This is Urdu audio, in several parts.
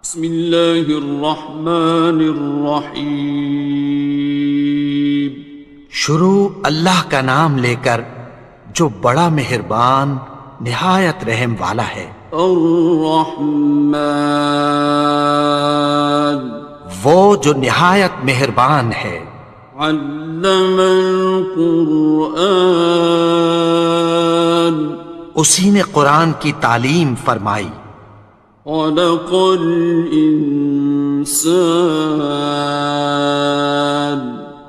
بسم اللہ الرحمن الرحیم۔ شروع اللہ کا نام لے کر جو بڑا مہربان نہایت رحم والا ہے۔ الرحمن، وہ جو نہایت مہربان ہے۔ علم القرآن، اسی نے قرآن کی تعلیم فرمائی۔ خلق الانسان،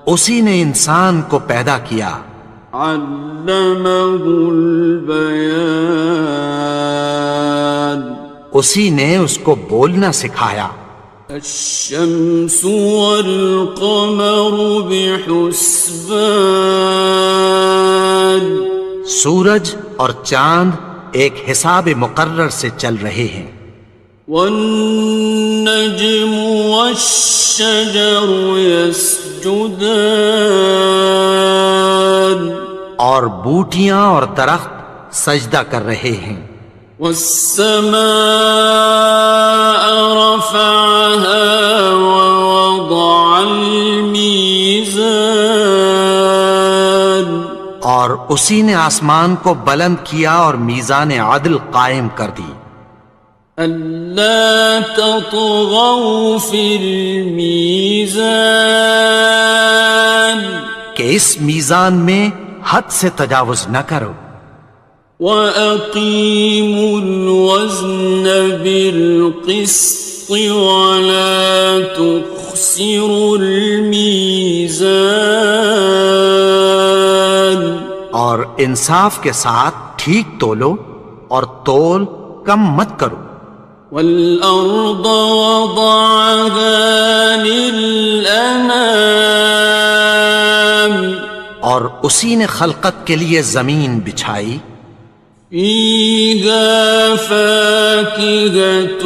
اسی نے انسان کو پیدا کیا۔ علمہ البیان، اسی نے اس کو بولنا سکھایا۔ الشمس والقمر بحسبان، سورج اور چاند ایک حساب مقرر سے چل رہے ہیں۔ والنجم والشجر يسجدان، اور بوٹیاں اور درخت سجدہ کر رہے ہیں۔ والسماء رفعها ووضع الميزان، اور اسی نے آسمان کو بلند کیا اور میزان عدل قائم کر دی۔ ألا تطغوا في الميزان، کہ اس میزان میں حد سے تجاوز نہ کرو۔ وَأَقِيمُوا الْوَزْنَ بِالْقِسْطِ وَلَا تُخْسِرُوا الْمِيزَانَ، اور انصاف کے ساتھ ٹھیک تولو اور تول کم مت کرو۔ وَالْأَرْضَ وَضَعَهَا لِلْأَنَامِ، اور اسی نے خلقت کے لیے زمین بچھائی۔ فِيهَا فَاكِهَةٌ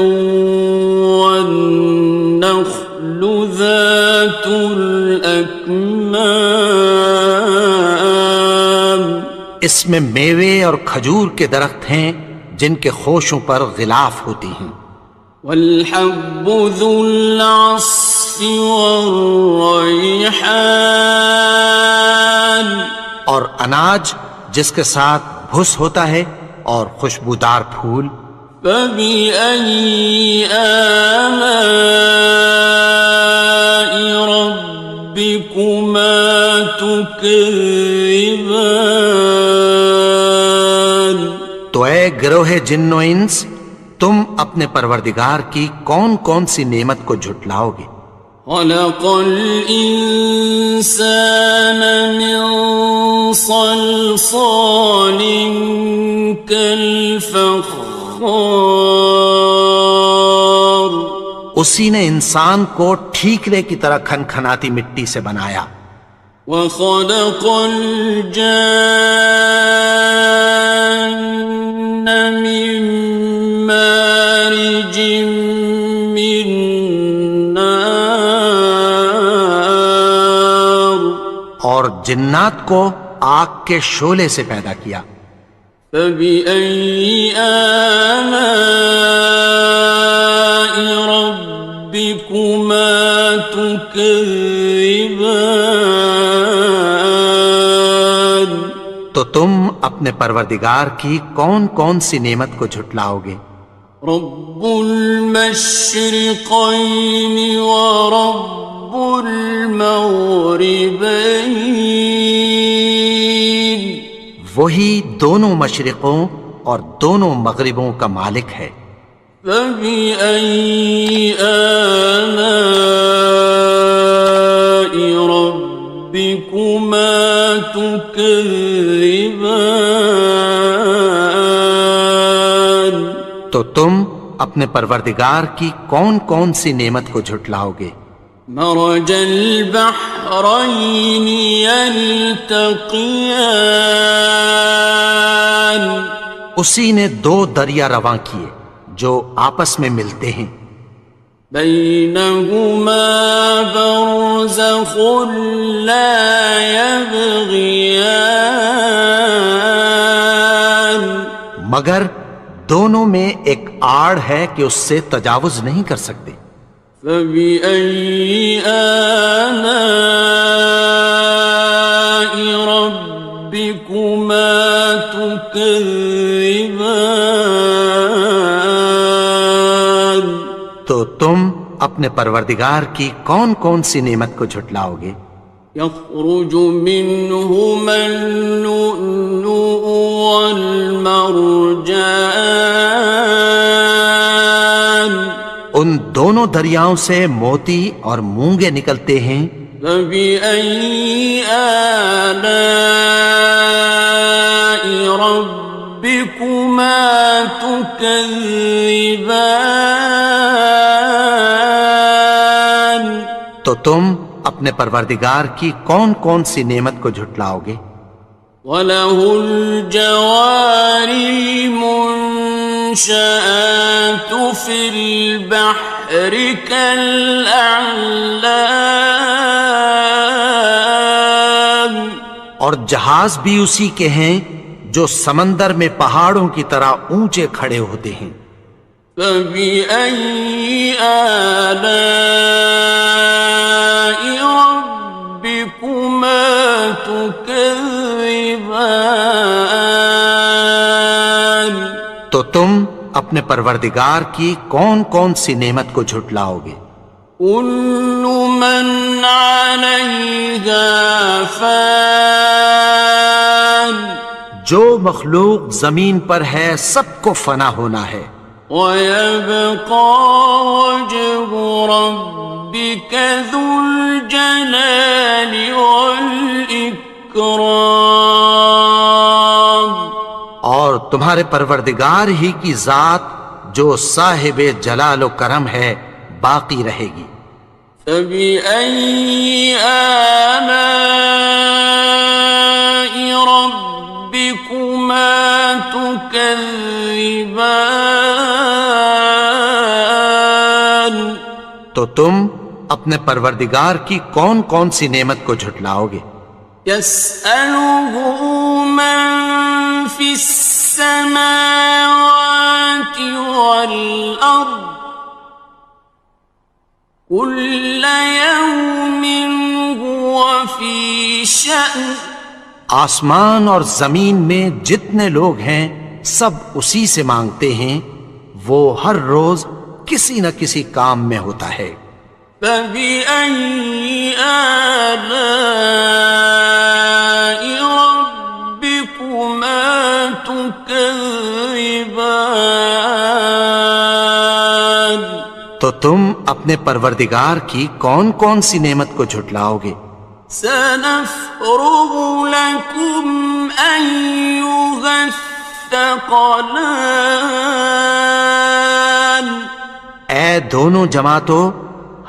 وَالنَّخْلُ ذَاتُ الْأَكْمَامِ، اس میں میوے اور کھجور کے درخت ہیں جن کے خوشوں پر غلاف ہوتی ہیں۔ وَالْحَبُّ ذُو الْعَصْفِ وَالرَّيْحَانِ، اور اناج جس کے ساتھ بھس ہوتا ہے اور خوشبودار پھول۔ فَبِأَيِّ آلَاءِ رَبِّكُمَا تُكَذِّبَانِ، تو اے گروہ جن و انس، تم اپنے پروردگار کی کون کون سی نعمت کو جھٹلاؤ گے؟ خَلَقَ الْإِنسَانَ مِنْ صَلْصَالٍ كَالْفَخَّارِ، اسی نے انسان کو ٹھیکرے کی طرح کھنکھناتی مٹی سے بنایا۔ وَخَلَقَ الْجَانَّ مِن مَّارِجٍ مِّن نَّارٍ، اور جنات کو آگ کے شعلے سے پیدا کیا۔ فَبِأَيِّ آلَاءِ رَبِّكُمَا تُكَذِّبَانِ، تو تم اپنے پروردگار کی کون کون سی نعمت کو جھٹلاؤ گے؟ رب المشرقین ورب المغربین، وہی دونوں مشرقوں اور دونوں مغربوں کا مالک ہے۔ فَبِأَيِّ آلَاءِ رَبِّكُمَا تُكَذِّبَانِ، تو تم اپنے پروردگار کی کون کون سی نعمت کو جھٹلاؤ گے؟ مرج البحرین یلتقیان، اسی نے دو دریا رواں کیے جو آپس میں ملتے ہیں۔ بینہما برزخ لا یبغیان، مگر دونوں میں ایک آڑ ہے کہ اس سے تجاوز نہیں کر سکتے۔ فبأي آلاء ربكما تكذبان؟ تو تم اپنے پروردگار کی کون کون سی نعمت کو جھٹلاؤ گے؟ يخرج منهما اللؤلؤ والمرجان، ان دونوں دریاؤں سے موتی اور مونگے نکلتے ہیں۔ فبأي آلاء ربكما تكذبان؟ تو تم اپنے پروردگار کی کون کون سی نعمت کو جھٹلاؤ گے؟ وَلَهُ الْجَوَارِ الْمُنشَآتُ فِي الْبَحْرِ كَالْأَعْلَامِ، اور جہاز بھی اسی کے ہیں جو سمندر میں پہاڑوں کی طرح اونچے کھڑے ہوتے ہیں۔ فَبِأَيِّ آلَاءِ رَبِّكُمَا تُكَذِّبَانِ؟ تو تم اپنے پروردگار کی کون کون سی نعمت کو جھٹلاؤ گے؟ كُلُّ مَنْ عَلَيْهَا فَانٍ، جو مخلوق زمین پر ہے سب کو فنا ہونا ہے۔ وَيَبْقَى وَجْهُ رَبِّكَ ذُو الْجَلَالِ وَالْإِكْرَامِ، اور تمہارے پروردگار ہی کی ذات جو صاحب جلال و کرم ہے باقی رہے گی۔ فَبِأَيِّ آلَاءِ رَبِّكُمَا تُكَذِّبَانِ؟ تو تم اپنے پروردگار کی کون کون سی نعمت کو جھٹلاؤ گے؟ يَسْأَلُهُ مَن فِي السَّمَاوَاتِ وَالْأَرْضِ كُلَّ يَوْمٍ هُوَ فِي شَأْنٍ، آسمان اور زمین میں جتنے لوگ ہیں سب اسی سے مانگتے ہیں، وہ ہر روز کسی نہ کسی کام میں ہوتا ہے۔ فَبِأَيِّ آلَاءِ رَبِّكُمَا تُكَذِّبَانِ؟ تو تم اپنے پروردگار کی کون کون سی نعمت کو جھٹلاؤ گے؟ سَنَفْرُغُ لَكُمْ أَيُّهَ الثَّقَلَانِ، اے دونوں جماعتوں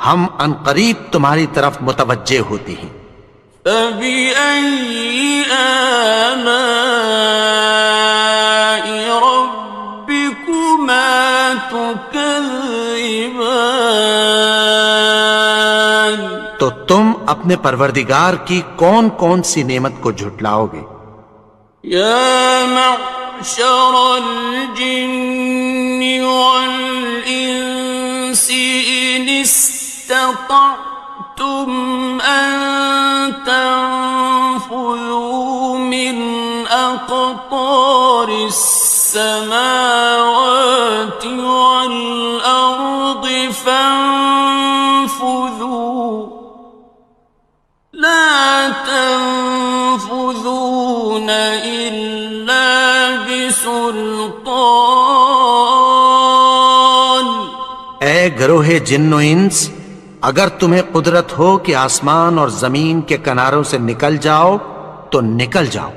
ہم عنقریب تمہاری طرف متوجہ ہوتی ہیں۔ فَبِأَيِّ آلَاءِ رَبِّكُمَا تُكَذِّبَانِ؟ تو تم اپنے پروردگار کی کون کون سی نعمت کو جھٹلاؤ گے؟ يَا مَعْشَرَ الْجِنِّ وَالْإِنسِ إِنِ اسْتَطَعْتُمْ أَن تَنفُذُوا مِنْ أَقْطَارِ السَّمَاوَاتِ وَالْأَرْضِ فَانفُذُوا لَا تَنفُذُونَ إِلَّا بِسُلْطَانٍ۔ اے گروہ جن و انس، اگر تمہیں قدرت ہو کہ آسمان اور زمین کے کناروں سے نکل جاؤ تو نکل جاؤ،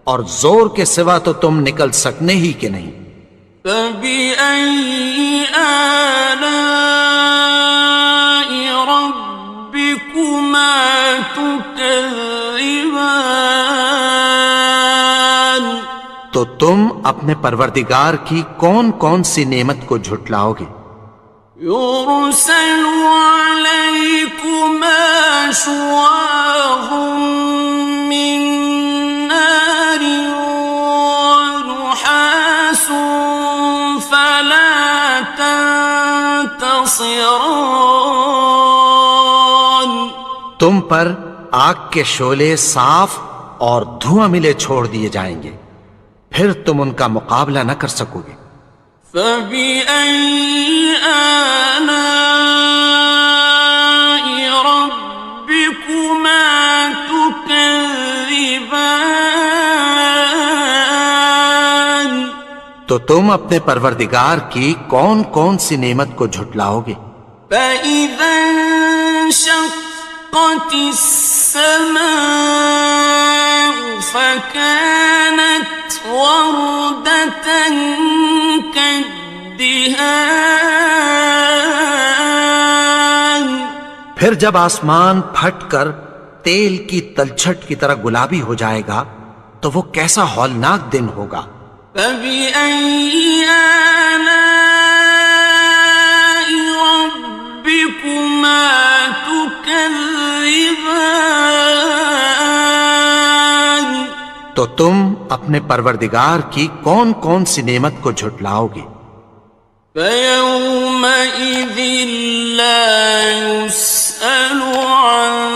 اور زور کے سوا تو تم نکل سکنے ہی کہ نہیں۔ فَبِأَيِّ آلَاءِ رَبِّكُمَا تُكَذِّبَانِ؟ تو تم اپنے پروردگار کی کون کون سی نعمت کو جھٹلاؤ گے؟ يُرْسَلُ عَلَيْكُمَا شُوَاظٌ مِّن نَّارٍ وَنُحَاسٌ ينتصران. تم پر آگ کے شعلے صاف اور دھواں ملے چھوڑ دیے جائیں گے، پھر تم ان کا مقابلہ نہ کر سکو گے۔ فبأي آلاء ربكما تكذبان. تو تم اپنے پروردگار کی کون کون سی نعمت کو جھٹلاؤ گے؟ فإذا انشقت السماء فكانت وردة كالدهان. پھر جب آسمان پھٹ کر تیل کی تلچھٹ کی طرح گلابی ہو جائے گا تو وہ کیسا ہولناک دن ہوگا۔ فبأي آلاء ربكما تكذبان. تو تم اپنے پروردگار کی کون کون سی نعمت کو جھٹلاؤ گے؟ فيومئذ لا يسأل عن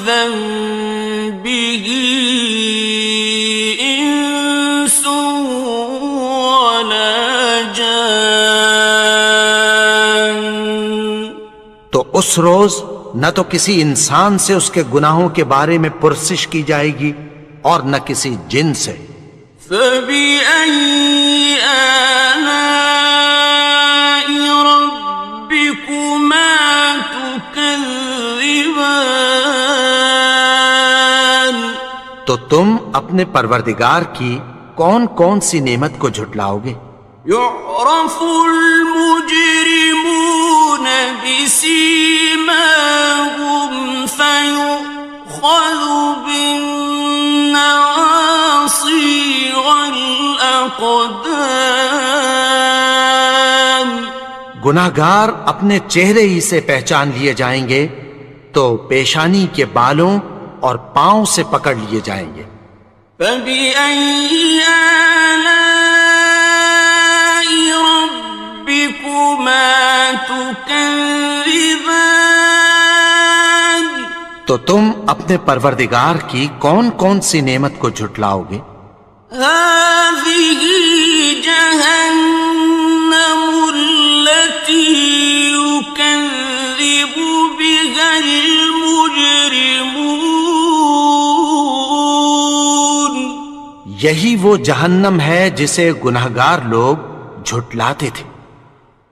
ذنبه إنس ولا جان. تو اس روز نہ تو کسی انسان سے اس کے گناہوں کے بارے میں پرسش کی جائے گی اور نہ کسی جن سے۔ فبأي آلاء ربكما تكذبان. تو تم اپنے پروردگار کی کون کون سی نعمت کو جھٹلاؤ گے؟ يعرف المجرمون بسيماهم فيؤخذ بالنواصي والأقدام. گناہگار اپنے چہرے ہی سے پہچان لیے جائیں گے تو پیشانی کے بالوں اور پاؤں سے پکڑ لیے جائیں گے۔ فبأي آلاء ربكما تكذبان. تو تم اپنے پروردگار کی کون کون سی نعمت کو جھٹلاؤ گے؟ هذه جهنم التي يكذب بها المجرمون. یہی وہ جہنم ہے جسے گناہگار لوگ جھٹلاتے تھے۔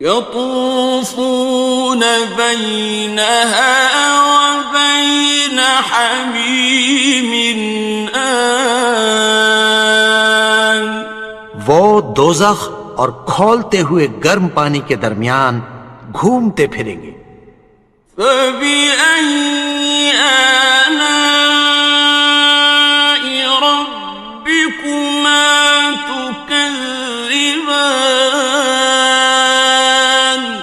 يطوفون بينها وبين حميم آن. وہ دوزخ اور کھولتے ہوئے گرم پانی کے درمیان گھومتے پھریں گے۔ فبأي آلاء ربكما تكذبان.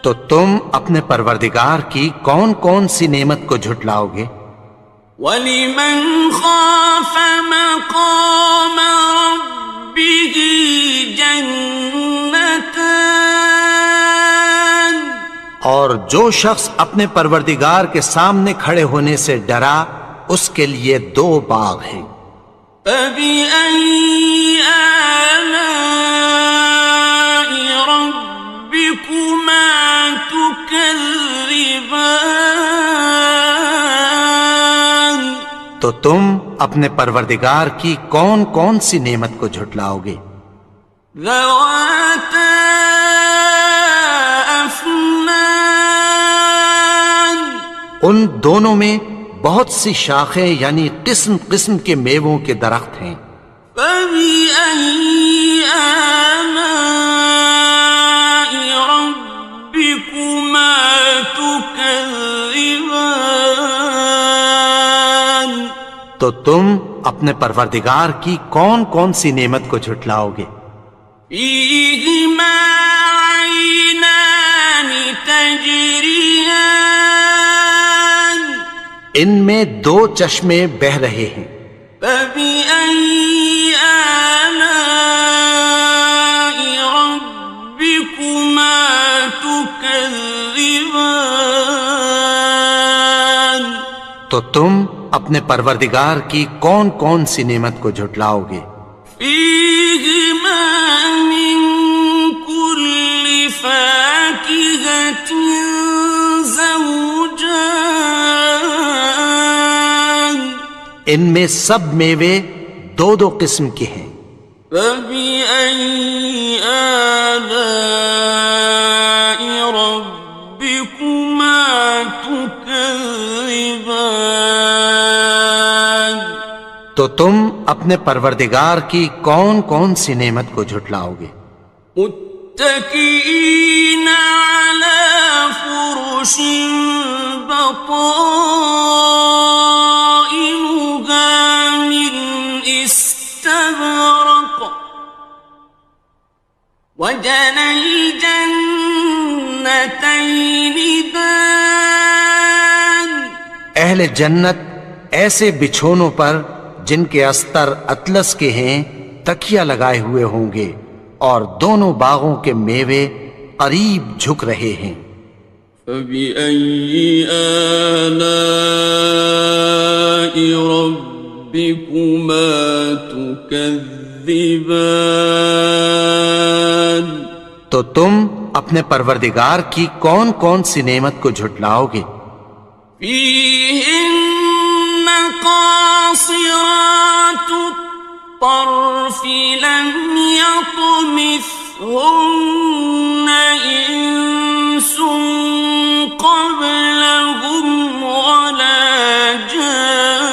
تو تم اپنے پروردگار کی کون کون سی نعمت کو جھٹلاؤ گے؟ وَلِمَنْ خَافَ مَقَامَ رَبِّهِ جَنَّتَانِ. اور جو شخص اپنے پروردگار کے سامنے کھڑے ہونے سے ڈرا اس کے لیے دو باغ ہیں۔ فَبِأَيِّ آلَاءِ رَبِّكُمَا تُكَذِّبَانِ. تو تم اپنے پروردگار کی کون کون سی نعمت کو جھٹلاؤ گے؟ ذَوَاتَا أَفْنَانٍ. ان دونوں میں بہت سی شاخیں یعنی قسم قسم کے میووں کے درخت ہیں۔ فَبِأَيِّ آلَاءِ رَبِّكُمَا تُكَذِّبَانِ. تو تم اپنے پروردگار کی کون کون سی نعمت کو جھٹلاؤ گے؟ فِيهِمَا عَيْنَانِ تَجْرِيَانِ. ان میں دو چشمے بہہ رہے ہیں۔ فَبِأَيِّ آلَاءِ رَبِّكُمَا تُكَذِّبَانِ. تكذبان تو تم اپنے پروردگار کی کون کون سی نعمت کو جھٹلاؤ گے؟ فيهما من كل فاكهة زوجان ان میں سب میوے دو دو قسم کے ہیں۔ فبأي آلاء ربكما تكذبان تو تم اپنے پروردگار کی کون کون سی نعمت کو جھٹلاؤ گے؟ متكئين على فرش بطائنها من استبرق وجنى الجنتين دان اہل جنت ایسے بچھونوں پر جن کے استر اطلس کے ہیں تکیہ لگائے ہوئے ہوں گے، اور دونوں باغوں کے میوے قریب جھک رہے ہیں۔ فبأي آلاء ربكما تكذبان تو تم اپنے پروردگار کی کون کون سی نعمت کو جھٹلاؤ گے؟ فيهن قاصرات الطرف لم يطمثهن إنس قبلهم ولا جان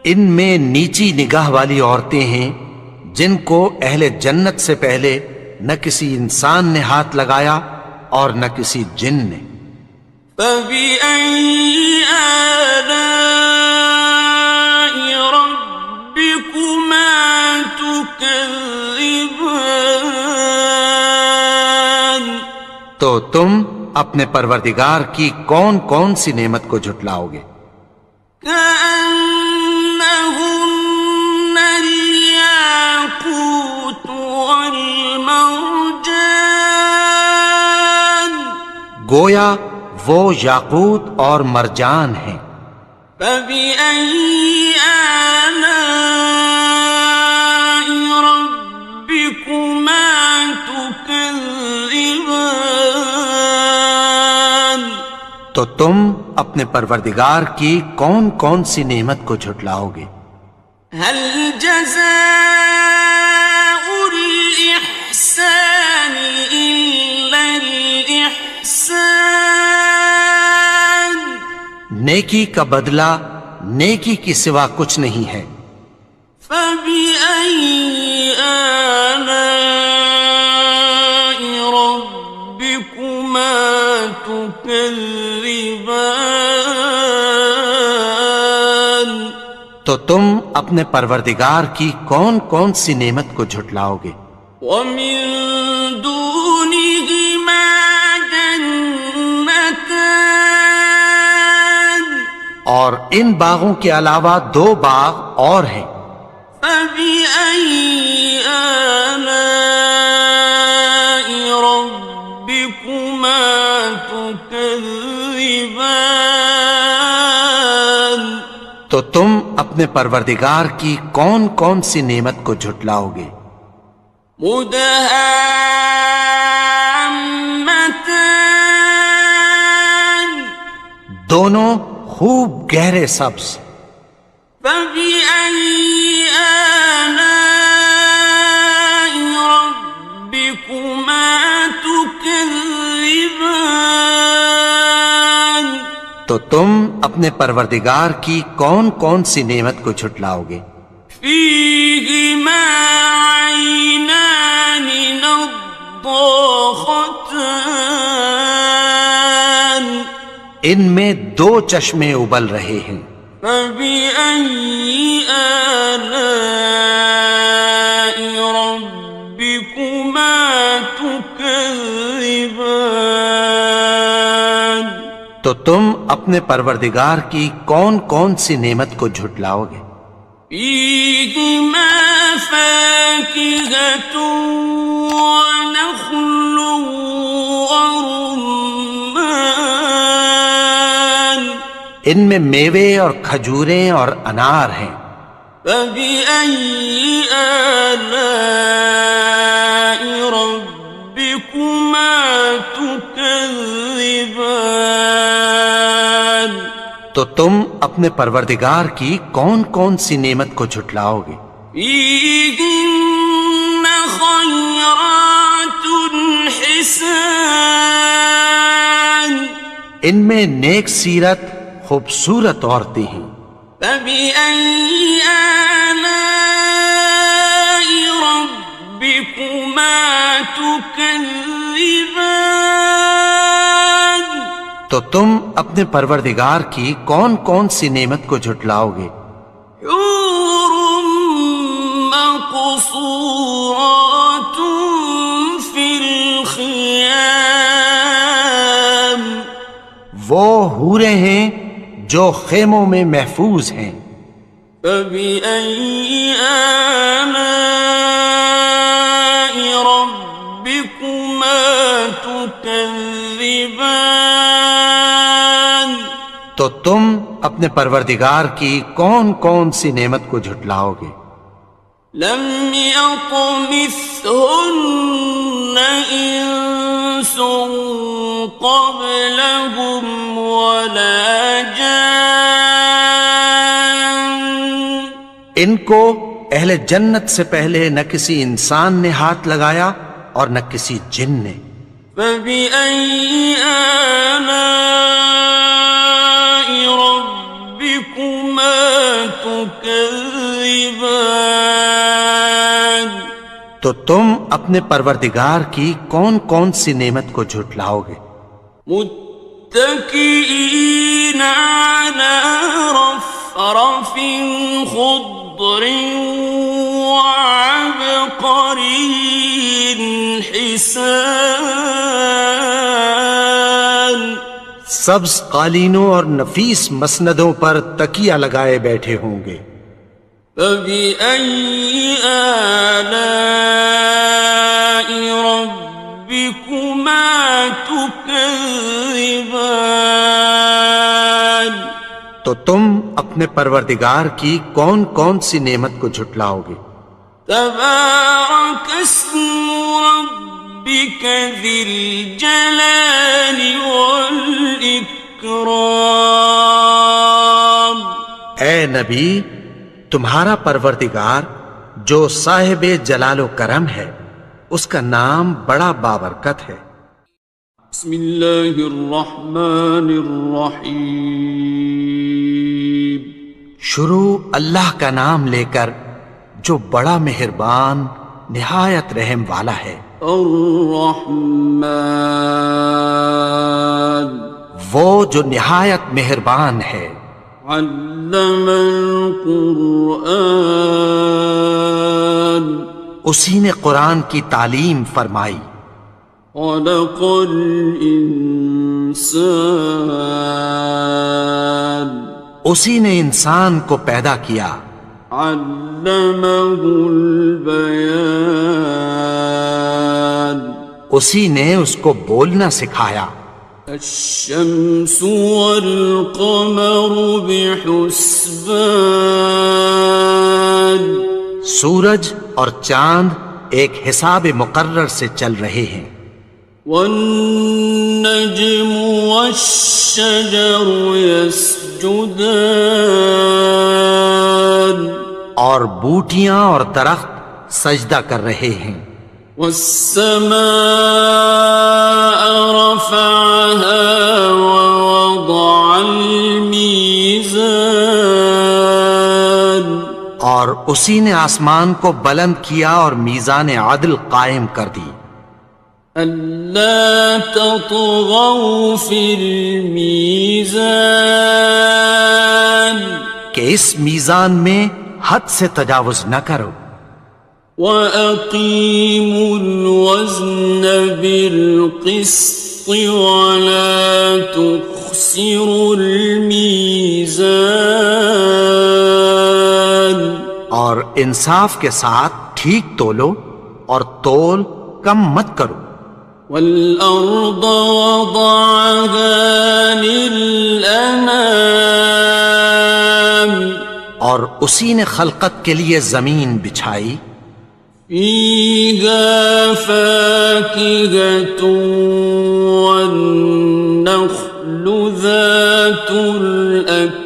ان میں نیچی نگاہ والی عورتیں ہیں جن کو اہل جنت سے پہلے نہ کسی انسان نے ہاتھ لگایا اور نہ کسی جن نے۔ فبأي آلاء ربكما تكذبان تو تم اپنے پروردگار کی کون کون سی نعمت کو جھٹلاؤ گے؟ كأنهن الياقوت والمرجان گویا وہ یاقوت اور مرجان ہیں۔ فبأي آلاء ربكما تكذبان تو تم اپنے پروردگار کی کون کون سی نعمت کو جھٹلاؤ گے؟ هل جزاء الإحسان إلا الإحسان نیکی کا بدلہ نیکی کی سوا کچھ نہیں ہے۔ فبأي آلاء ربكما تكذبان تو تم اپنے پروردگار کی کون کون سی نعمت کو جھٹلاؤ گے؟ ومن دونهما جنتان اور ان باغوں کے علاوہ دو باغ اور ہیں۔ فبأي آلاء ربكما تكذبان تو تم اپنے پروردگار کی کون کون سی نعمت کو جھٹلاؤ گے؟ مدهامتان دونوں خوب گہرے سبز۔ فبأي آلاء ربكما تكذبان تو تم اپنے پروردگار کی کون کون سی نعمت کو جھٹلاؤ گے؟ فيهما عينان نضاختان ان میں دو چشمے ابل رہے ہیں۔ فبأي آلاء ربكما تكذبان تو تم اپنے پروردگار کی کون کون سی نعمت کو جھٹلاؤ گے؟ فيهما فاكهة ونخل ورمان ان میں میوے اور کھجوریں اور انار ہیں. فبأي آلاء ربكما تكذبان تو تم اپنے پروردگار کی کون کون سی نعمت کو جھٹلاؤ گے؟ فيهن خيرات حسان ان میں نیک سیرت خوبصورت عورتیں ہیں. فبأي آلاء ربكما تكذبان تو تم اپنے پروردگار کی کون کون سی نعمت کو جھٹلاؤ گے؟ حور مقصورات في الخيام وہ حوریں ہیں جو خیموں میں محفوظ ہیں. فبأي آلاء ربكما تكذبان تو تم اپنے پروردگار کی کون کون سی نعمت کو جھٹلاؤ گے؟ لم يطمثهن إنس قبلهم ولا جان ان کو اہل جنت سے پہلے نہ کسی انسان نے ہاتھ لگایا اور نہ کسی جن نے. فبأي آلاء ربكما تكذبان تو تم اپنے پروردگار کی کون کون سی نعمت کو جھٹلاؤ گے؟ متكئين على رفرف خضر وعبقري حسان سبز قالینوں اور نفیس مسندوں پر تکیہ لگائے بیٹھے ہوں گے. فبأي آلاء ربكما تكذبان تو تم اپنے پروردگار کی کون کون سی نعمت کو جھٹلاؤ گے؟ تبارك اسم ربك ذي الجلال والإكرام اے نبی، تمہارا پروردگار جو صاحب جلال و کرم ہے اس کا نام بڑا بابرکت ہے. بسم اللہ الرحمن الرحیم شروع اللہ کا نام لے کر جو بڑا مہربان نہایت رحم والا ہے. الرحمن وہ جو نہایت مہربان ہے. علم القرآن اسی نے قرآن کی تعلیم فرمائی. خلق الانسان اسی نے انسان کو پیدا کیا. علمہ البیان اسی نے اس کو بولنا سکھایا. الشمس والقمر بحسبان سورج اور چاند ایک حساب مقرر سے چل رہے ہیں. والنجم والشجر يسجدان اور بوٹیاں اور درخت سجدہ کر رہے ہیں. والسماء رفعها ووضع الميزان اور اسی نے آسمان کو بلند کیا اور میزان عدل قائم کر دی. ألا تطغوا في الميزان کہ اس میزان میں حد سے تجاوز نہ کرو. وَأَقِيمُوا الْوَزْنَ بِالْقِسْطِ وَلَا تُخْسِرُوا الْمِيزَانَ اور انصاف کے ساتھ ٹھیک تولو اور تول کم مت کرو. والأرض وضعها للأنام اور اسی نے خلقت کے لیے زمین بچھائی. فيها فاكهة والنخل ذات الأكمام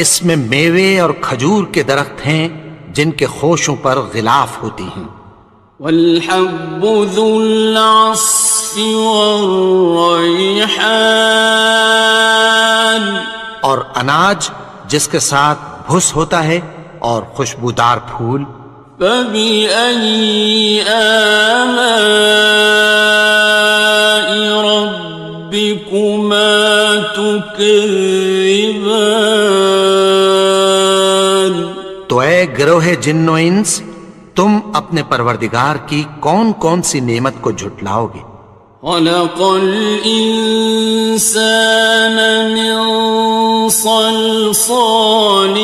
اس میں میوے اور کھجور کے درخت ہیں جن کے خوشوں پر غلاف ہوتی ہیں. والحب ذو العصف والريحان اور اناج جس کے ساتھ بھس ہوتا ہے اور خوشبودار پھول. فبأي آلاء ربكما تكذبان تو اے گروہ جن و انس، تم اپنے پروردگار کی کون کون سی نعمت کو جھٹلاؤ گے؟ خلق الإنسان من صلصال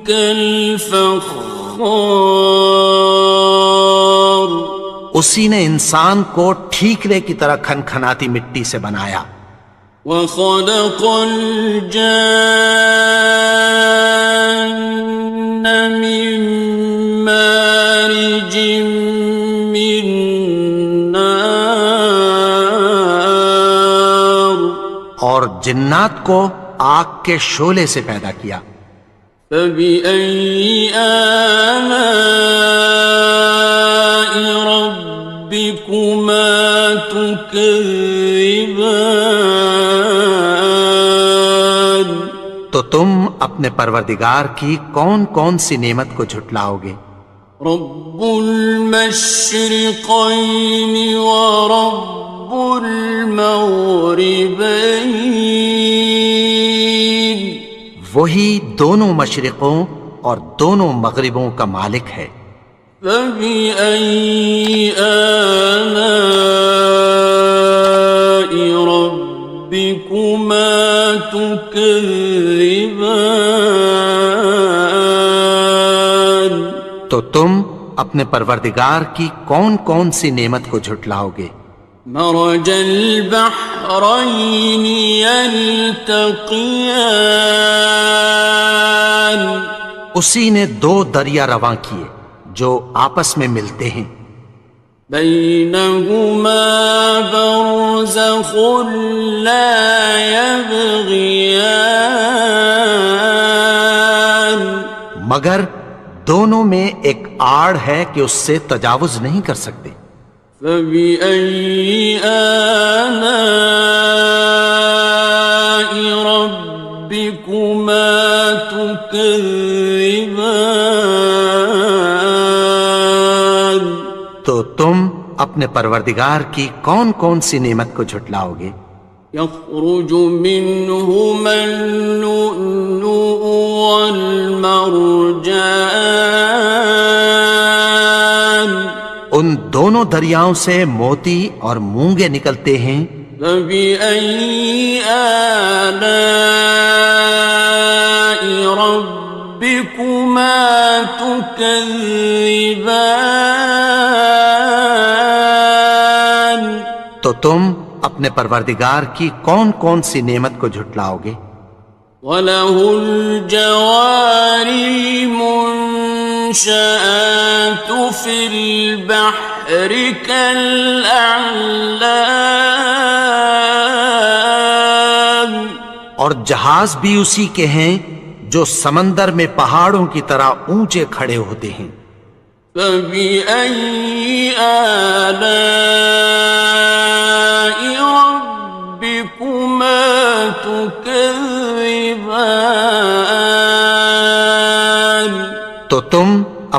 كالفخار اسی نے انسان کو ٹھیکرے کی طرح کھنکھناتی مٹی سے بنایا. وخلق الجان من مارج من نار اور جنات کو آگ کے شعلے سے پیدا کیا. فبأي آلاء ربكما تكذبان تو تم اپنے پروردگار کی کون کون سی نعمت کو جھٹلاؤ گے؟ رب المشرقين ورب المغربين وہی دونوں مشرقوں اور دونوں مغربوں کا مالک ہے. فبأي آلاء ربكما تكذبان تو تم اپنے پروردگار کی کون کون سی نعمت کو جھٹلاؤ گے؟ مرج البحرين يلتقيان اسی نے دو دریا رواں کیے جو آپس میں ملتے ہیں. بينهما برزخ لا يبغيان مگر دونوں میں ایک آڑ ہے کہ اس سے تجاوز نہیں کر سکتے. فبأي آلاء ربكما تكذبان تو تم اپنے پروردگار کی کون کون سی نعمت کو جھٹلاؤ گے؟ يخرج منهما اللؤلؤ والمرجان ان دونوں دریاؤں سے موتی اور مونگے نکلتے ہیں. فبأي آلاء ربكما تكذبان تو تم اپنے پروردگار کی کون کون سی نعمت کو جھٹلاؤ گے؟ وَلَهُ الْجَوَارِ الْمُنشَآتُ فِي الْبَحْرِ كَالْأَعْلَامِ اور جہاز بھی اسی کے ہیں جو سمندر میں پہاڑوں کی طرح اونچے کھڑے ہوتے ہیں. فَبِأَيِّ آلَاءِ رَبِّكُمَا تُكَذِّبَانِ تو تم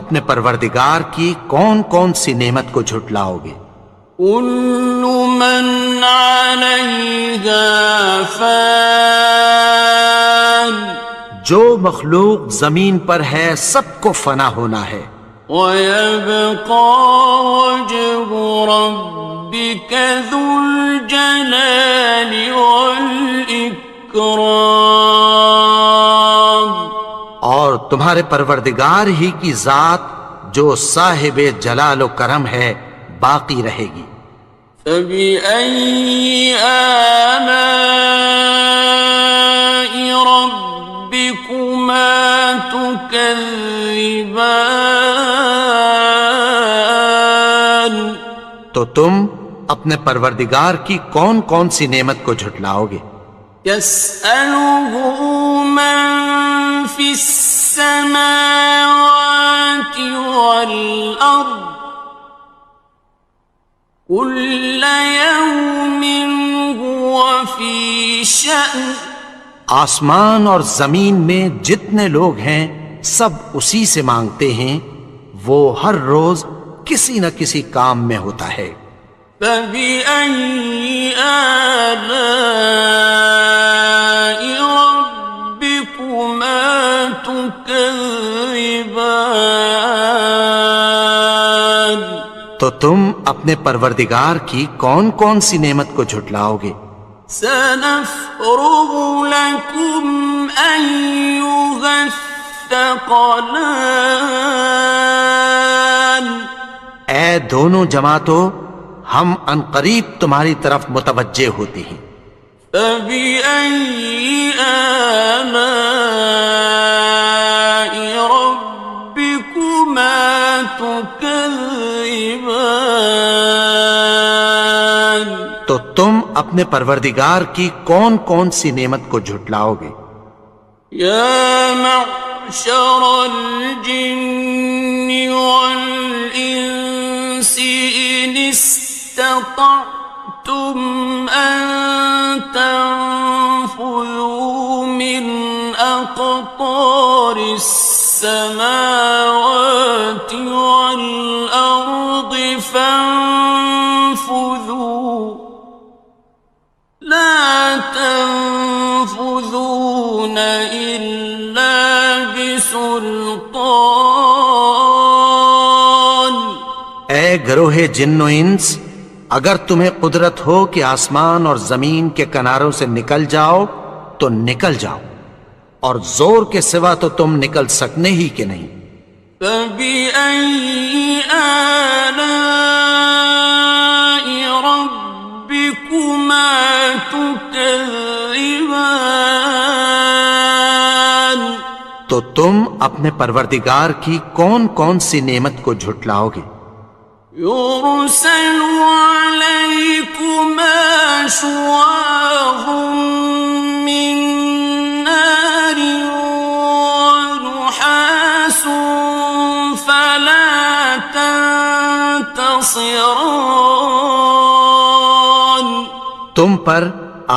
اپنے پروردگار کی کون کون سی نعمت کو جھٹلاؤ گے؟ كُلُّ مَنْ عَلَيْهَا فَانٍ جو مخلوق زمین پر ہے سب کو فنا ہونا ہے. وَيَبْقَى وَجْهُ رَبِّكَ ذُو الْجَلَالِ وَالْإِكْرَامِ تمہارے پروردگار ہی کی ذات جو صاحب جلال و کرم ہے باقی رہے گی۔ فَبِأَيِّ آلَاءِ رَبِّكُمَا تُكَذِّبَانِ، تو تم اپنے پروردگار کی کون کون سی نعمت کو جھٹلاؤ گے؟ يَسْأَلُهُ مَن فِي السَّمَاوَاتِ وَالْأَرْضِ كُلَّ يَوْمٍ هُوَ فِي شَأْنٍ۔ آسمان اور زمین میں جتنے لوگ ہیں سب اسی سے مانگتے ہیں، وہ ہر روز کسی نہ کسی کام میں ہوتا ہے۔ فَبِأَيِّ آلَاءِ رَبِّكُمَا تُكَذِّبَانِ، تو تم اپنے پروردگار کی کون کون سی نعمت کو جھٹلاؤ گے؟ سَنَفْرُغُ لَكُمْ أَيُّهَ الثَّقَلَانِ، اے دونوں جماعتوں، ہم عنقریب تمہاری طرف متوجہ ہوتے ہیں۔ فَبِأَيِّ آلَاءِ رَبِّكُمَا تُكَذِّبَانِ، تو تم اپنے پروردگار کی کون کون سی نعمت کو جھٹلاؤ گے؟ يَا مَعْشَرَ الْجِنِّ وَالْإِنسِ إِنِ اسْتَطَعْتُمْ أَن تَنفُذُوا مِنْ أَقْطَارِ السَّمَاوَاتِ وَالْأَرْضِ فَانفُذُوا لَا تَنفُذُونَ إِلَّا بِسُلْطَانٍ۔ اے گروہ جن و انس، اگر تمہیں قدرت ہو کہ آسمان اور زمین کے کناروں سے نکل جاؤ تو نکل جاؤ، اور زور کے سوا تو تم نکل سکنے ہی کہ نہیں۔ فَبِأَيِّ آلَاءِ رَبِّكُمَا تُكَذِّبَانِ، تو تم اپنے پروردگار کی کون کون سی نعمت کو جھٹلاؤ گے؟ يُرْسَلُ عَلَيْكُمَا شُوَاظٌ مِّن نَّارٍ وَنُحَاسٌ فَلَا تَنتَصِرَانِ، تم پر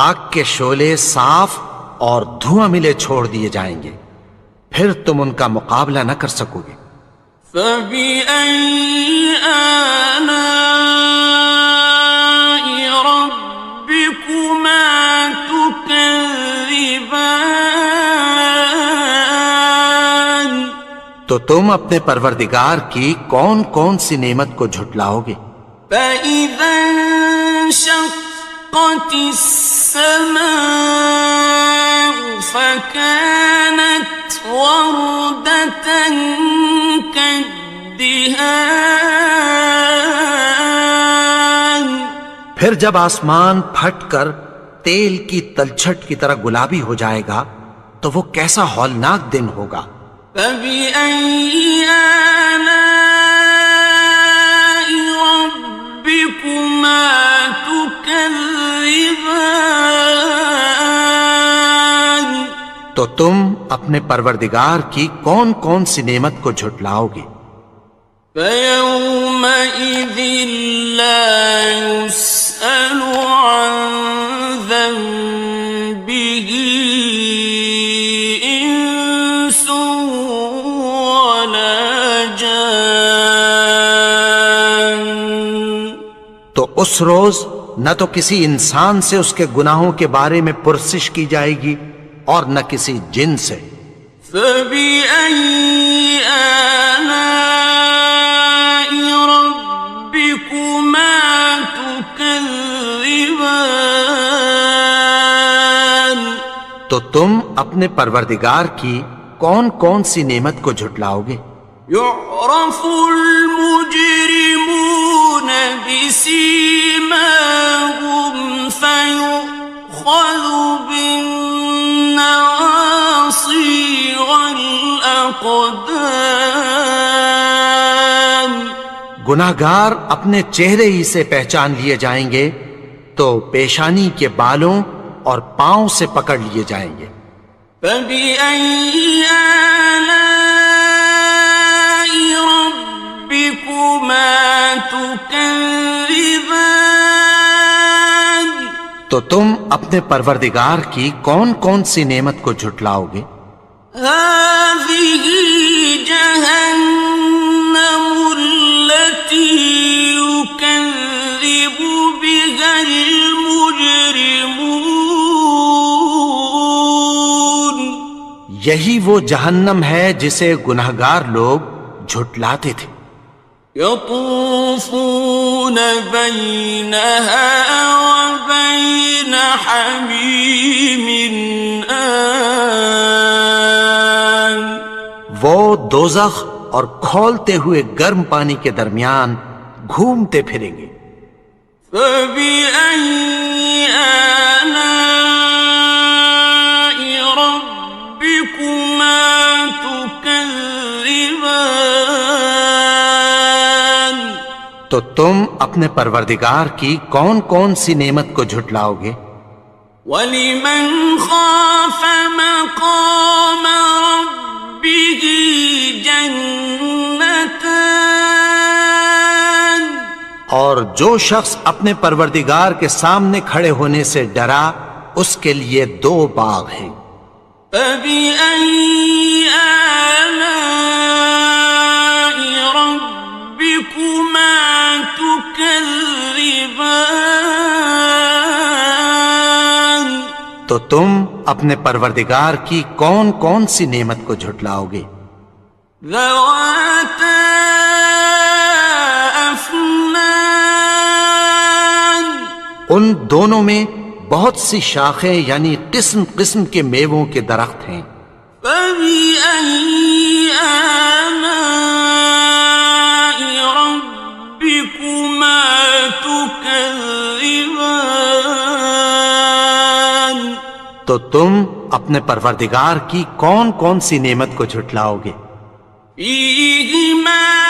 آگ کے شعلے صاف اور دھواں ملے چھوڑ دیے جائیں گے، پھر تم ان کا مقابلہ نہ کر سکو گے۔ فَبِأَيِّ آلَاءِ رَبِّكُمَا تُكَذِّبَانِ، تو تم اپنے پروردگار کی کون کون سی نعمت کو جھٹلاؤ گے؟ فَإِذَا انشَقَّتِ السَّمَاءُ فَكَانَتْ وَرْدَةً كَالدِّهَانِ، پھر جب آسمان پھٹ کر تیل کی تلچھٹ کی طرح گلابی ہو جائے گا تو وہ کیسا ہولناک دن ہوگا۔ فَبِأَيِّ آلَاءِ رَبِّكُمَا تُكَذِّبَانِ، تو تم اپنے پروردگار کی کون کون سی نعمت کو جھٹلاؤ گے؟ فَيَوْمَئِذٍ لَا يُسْأَلُ عَن ذَنبِهِ إِنسٌ وَلَا جَانٌّ، تو اس روز نہ تو کسی انسان سے اس کے گناہوں کے بارے میں پرسش کی جائے گی اور نہ کسی جن سے۔ فَبِأَيِّ آلَاءِ رَبِّكُمَا تُكَذِّبَانِ، تو تم اپنے پروردگار کی کون کون سی نعمت کو جھٹلاؤ گے؟ يعرف المجرمون بسيماهم فيؤخذ بالنواصي والأقدام. گناہگار اپنے چہرے ہی سے پہچان لیے جائیں گے تو پیشانی کے بالوں اور پاؤں سے پکڑ لیے جائیں گے. فَبِأَيِّ آلَاءِ رَبِّكُمَا تُكَذِّبَانِ. تو تم اپنے پروردگار کی کون کون سی نعمت کو جھٹلاؤ گے؟ هَٰذِهِ جَهَنَّمُ الَّتِي يُكَذِّبُ بِهَا الْمُجْرِمُونَ. یہی وہ جہنم ہے جسے گناہگار لوگ جھٹلاتے تھے. يطوفون بينها وبين حميم آن. وہ دوزخ اور کھولتے ہوئے گرم پانی کے درمیان گھومتے پھریں گے. فبأي آلاء ربكما تكذبان. تو تم اپنے پروردگار کی کون کون سی نعمت کو جھٹلاؤ گے؟ وَلِمَنْ خَافَ مَقَامَ رَبِّهِ جَنَّتَانِ. اور جو شخص اپنے پروردگار کے سامنے کھڑے ہونے سے ڈرا اس کے لیے 2 باغ ہیں. فَبِأَيِّ آلَاءِ رَبِّكُمَا تُكَذِّبَانِ. تو تم اپنے پروردگار کی کون کون سی نعمت کو جھٹلاؤ گے؟ ذَوَاتَا أَفْنَانٍ. ان دونوں میں بہت سی شاخیں یعنی قسم قسم کے میووں کے درخت ہیں. فَبِأَيِّ آلَاءِ رَبِّكُمَا تُكَذِّبَانِ. تو تم اپنے پروردگار کی کون کون سی نعمت کو جھٹلاؤ گے؟ فِيهِمَا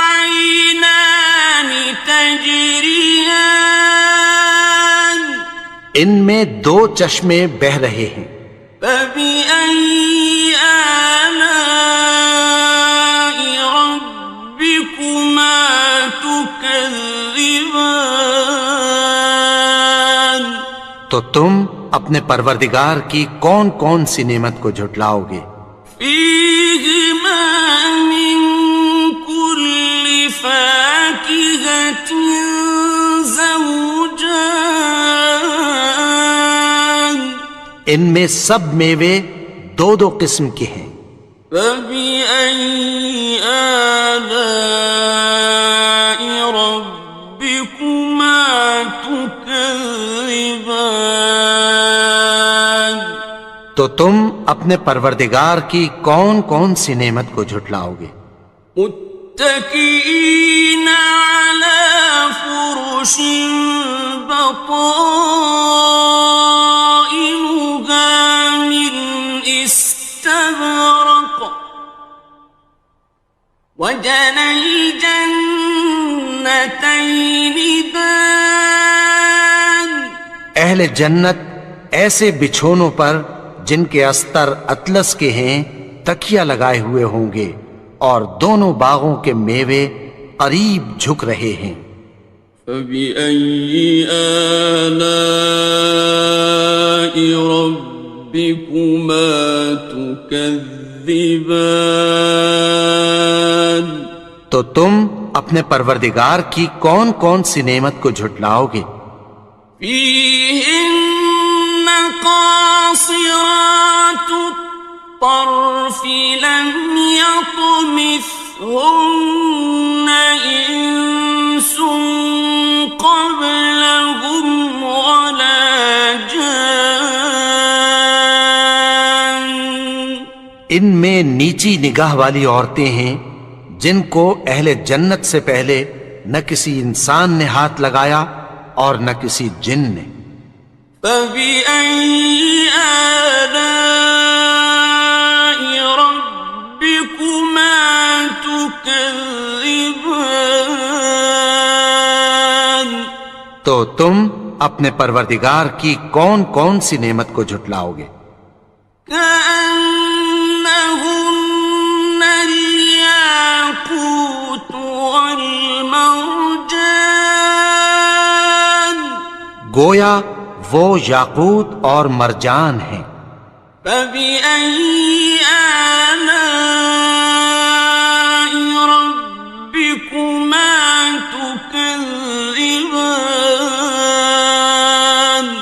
عَيْنَانِ تَجْرِيَانِ. ان میں 2 چشمے بہہ رہے ہیں. فَبِأَيِّ آلَاءِ رَبِّكُمَا تُكَذِّبَانِ. تو تم اپنے پروردگار کی کون کون سی نعمت کو جھٹلاؤ گے؟ فِيهِمَا مِن كُلِّ فَاكِهَةٍ زَوْجَانِ. ان میں سب میوے 2 قسم کے ہیں. فَبِأَيِّ آلَاءِ رَبِّكُمَا تُكَذِّبَانِ. تو تم اپنے پروردگار کی کون کون سی نعمت کو جھٹلاؤ گے؟ متكئين على فرش بطائنها من استبرق وجنى الجنتين دان. اہل جنت ایسے بچھونوں پر جن کے استر اطلس کے ہیں تکیہ لگائے ہوئے ہوں گے اور دونوں باغوں کے میوے قریب جھک رہے ہیں. فَبِأَيِّ آلَاءِ رَبِّكُمَا تُكَذِّبَانِ. تو تم اپنے پروردگار کی کون کون سی نعمت کو جھٹلاؤ گے؟ فِيهِنَّ قَاصِرَاتُ الطَّرْفِ لَمْ يَطْمِثْهُنَّ إِنسٌ قَبْلَهُمْ وَلَا جَانٌّ. ان میں نیچی نگاہ والی عورتیں ہیں جن کو اہل جنت سے پہلے نہ کسی انسان نے ہاتھ لگایا اور نہ کسی جن نے۔ فَبِأَيِّ آلَاءِ رَبِّكُمَا تُكَذِّبَانِ؟ تو تم اپنے پروردگار کی کون کون سی نعمت کو جھٹلاؤ گے؟ كأنهن الياقوت والمرجان، گویا وہ یاقوت اور مرجان ہیں۔ فبأي آلاء ربكما تكذبان؟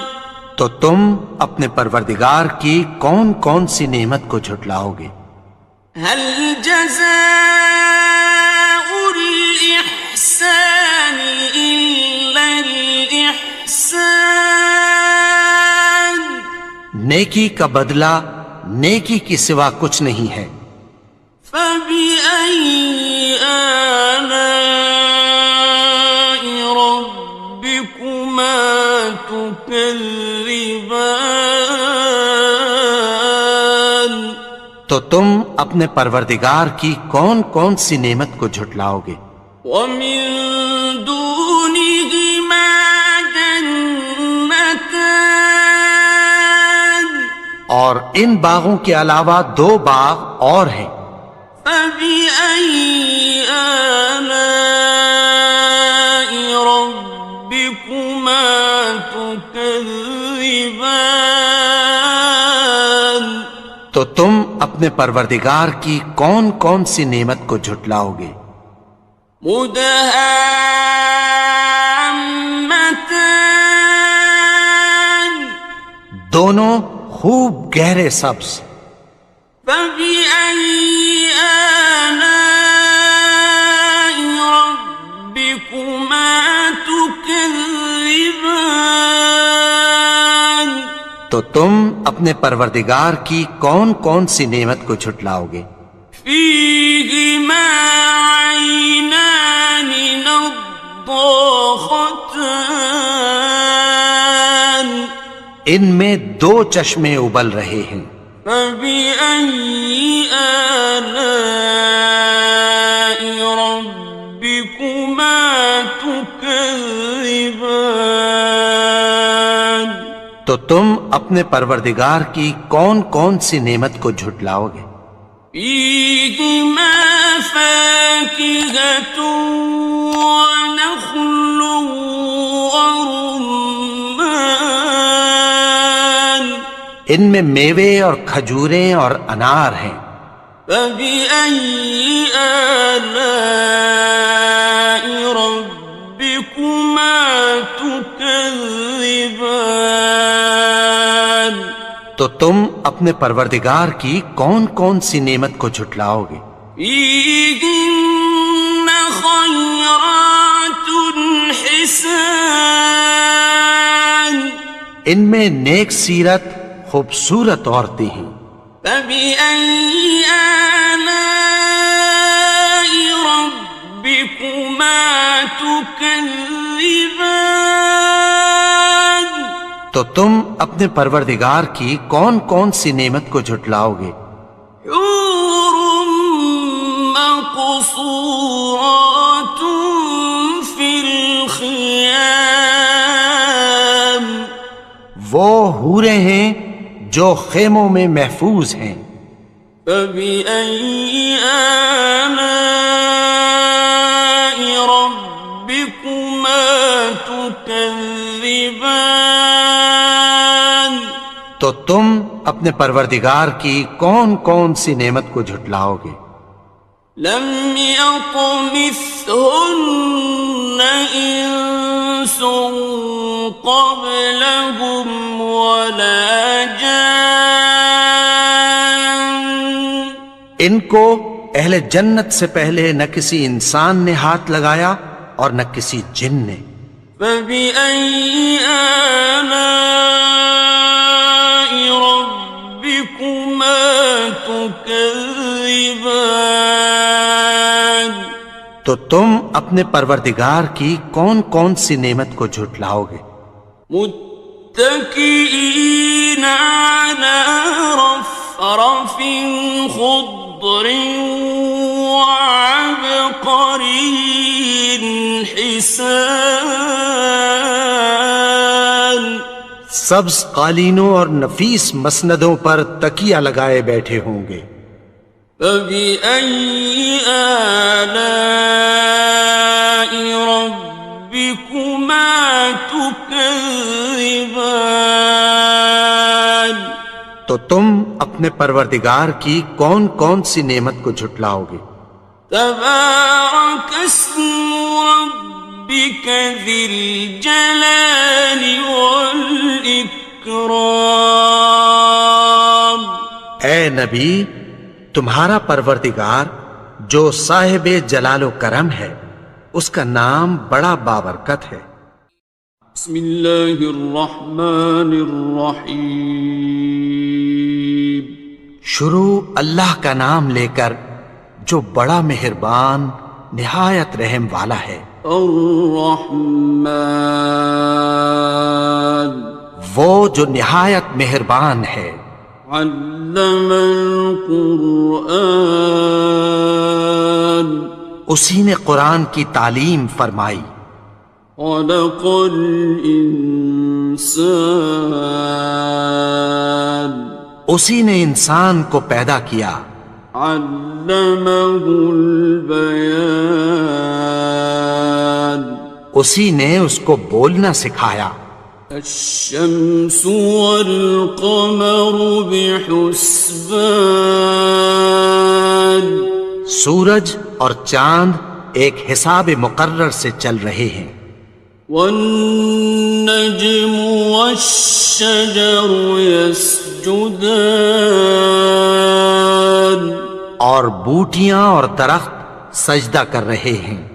تو تم اپنے پروردگار کی کون کون سی نعمت کو جھٹلاؤ گے؟ هل جزاء الإحسان إلا الإحسان؟ نیکی کا بدلہ نیکی کی سوا کچھ نہیں ہے۔ فبأي آلاء ربكما تكذبان؟ تو تم اپنے پروردگار کی کون کون سی نعمت کو جھٹلاؤ گے؟ ومن دونهما جنتان، اور ان باغوں کے علاوہ دو باغ اور ہیں۔ فبأي آلاء ربكما تكذبان؟ تو تم اپنے پروردگار کی کون کون سی نعمت کو جھٹلاؤ گے؟ مدہامتان، دونوں خوب گہرے سبز۔ فبأي آلاء ربكما تكذبان؟ تو تم اپنے پروردگار کی کون کون سی نعمت کو جھٹلاؤ گے؟ فيهما عينان نضاختان، ان میں دو چشمے ابل رہے ہیں۔ فبأي آلاء ربكما تكذبان؟ تو تم اپنے پروردگار کی کون کون سی نعمت کو جھٹلاؤ گے؟ فيهما فاكهة ونخل ورمان، ان میں میوے اور کھجوریں اور انار ہیں۔ فبأي آلاء ربكما تكذبان؟ تو تم اپنے پروردگار کی کون کون سی نعمت کو جھٹلاؤ گے؟ فيهن خيرات حسان، ان میں نیک سیرت خوبصورت عورتیں ہیں۔ فبأي آلاء ربكما تكذبان؟ تو تم اپنے پروردگار کی کون کون سی نعمت کو جھٹلاؤ گے؟ حور مقصورات في الخيام، وہ حوریں ہیں جو خیموں میں محفوظ ہیں۔ فبأي آلاء ربكما تكذبان؟ تو تم اپنے پروردگار کی کون کون سی نعمت کو جھٹلاؤ گے؟ لم يطمثهن إنس قبلهم ولا جان، ان کو اہل جنت سے پہلے نہ کسی انسان نے ہاتھ لگایا اور نہ کسی جن نے۔ فبأي آلاء ربكما تكذبان تو تم اپنے پروردگار کی کون کون سی نعمت کو جھٹلاؤ گے؟ متكئين على رفرف خضر وعبقري حسان سبز قالینوں اور نفیس مسندوں پر تکیہ لگائے بیٹھے ہوں گے۔ فبأي آلاء ربكما تكذبان تو تم اپنے پروردگار کی کون کون سی نعمت کو جھٹلاؤ گے؟ تبارك اسم ربك ذي الجلال والإكرام اے نبی، تمہارا پروردگار جو صاحب جلال و کرم ہے، اس کا نام بڑا بابرکت ہے۔ بسم اللہ الرحمن الرحیم شروع اللہ کا نام لے کر جو بڑا مہربان نہایت رحم والا ہے۔ الرحمن وہ جو نہایت مہربان ہے۔ علم القرآن اسی نے قرآن کی تعلیم فرمائی۔ خلق الانسان اسی نے انسان کو پیدا کیا۔ علمہ البیان اسی نے اس کو بولنا سکھایا۔ الشمس والقمر بحسبان سورج اور چاند ایک حساب مقرر سے چل رہے ہیں۔ والنجم والشجر يسجدان اور بوٹیاں اور درخت سجدہ کر رہے ہیں۔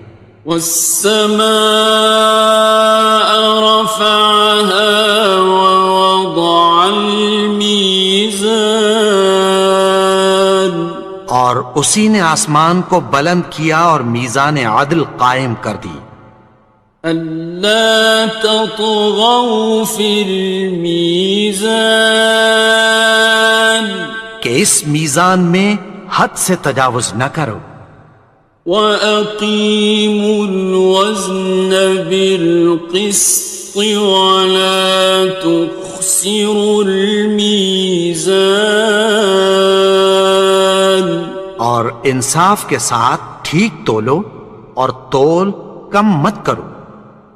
والسماء رفعها ووضع الميزان اور اسی نے آسمان کو بلند کیا اور میزان عدل قائم کر دی۔ ألا تطغوا في الميزان کہ اس میزان میں حد سے تجاوز نہ کرو۔ وَأَقِيمُوا الْوَزْنَ بِالْقِسْطِ وَلَا تُخْسِرُوا الْمِيزَانَ اور انصاف کے ساتھ ٹھیک تولو اور تول کم مت کرو۔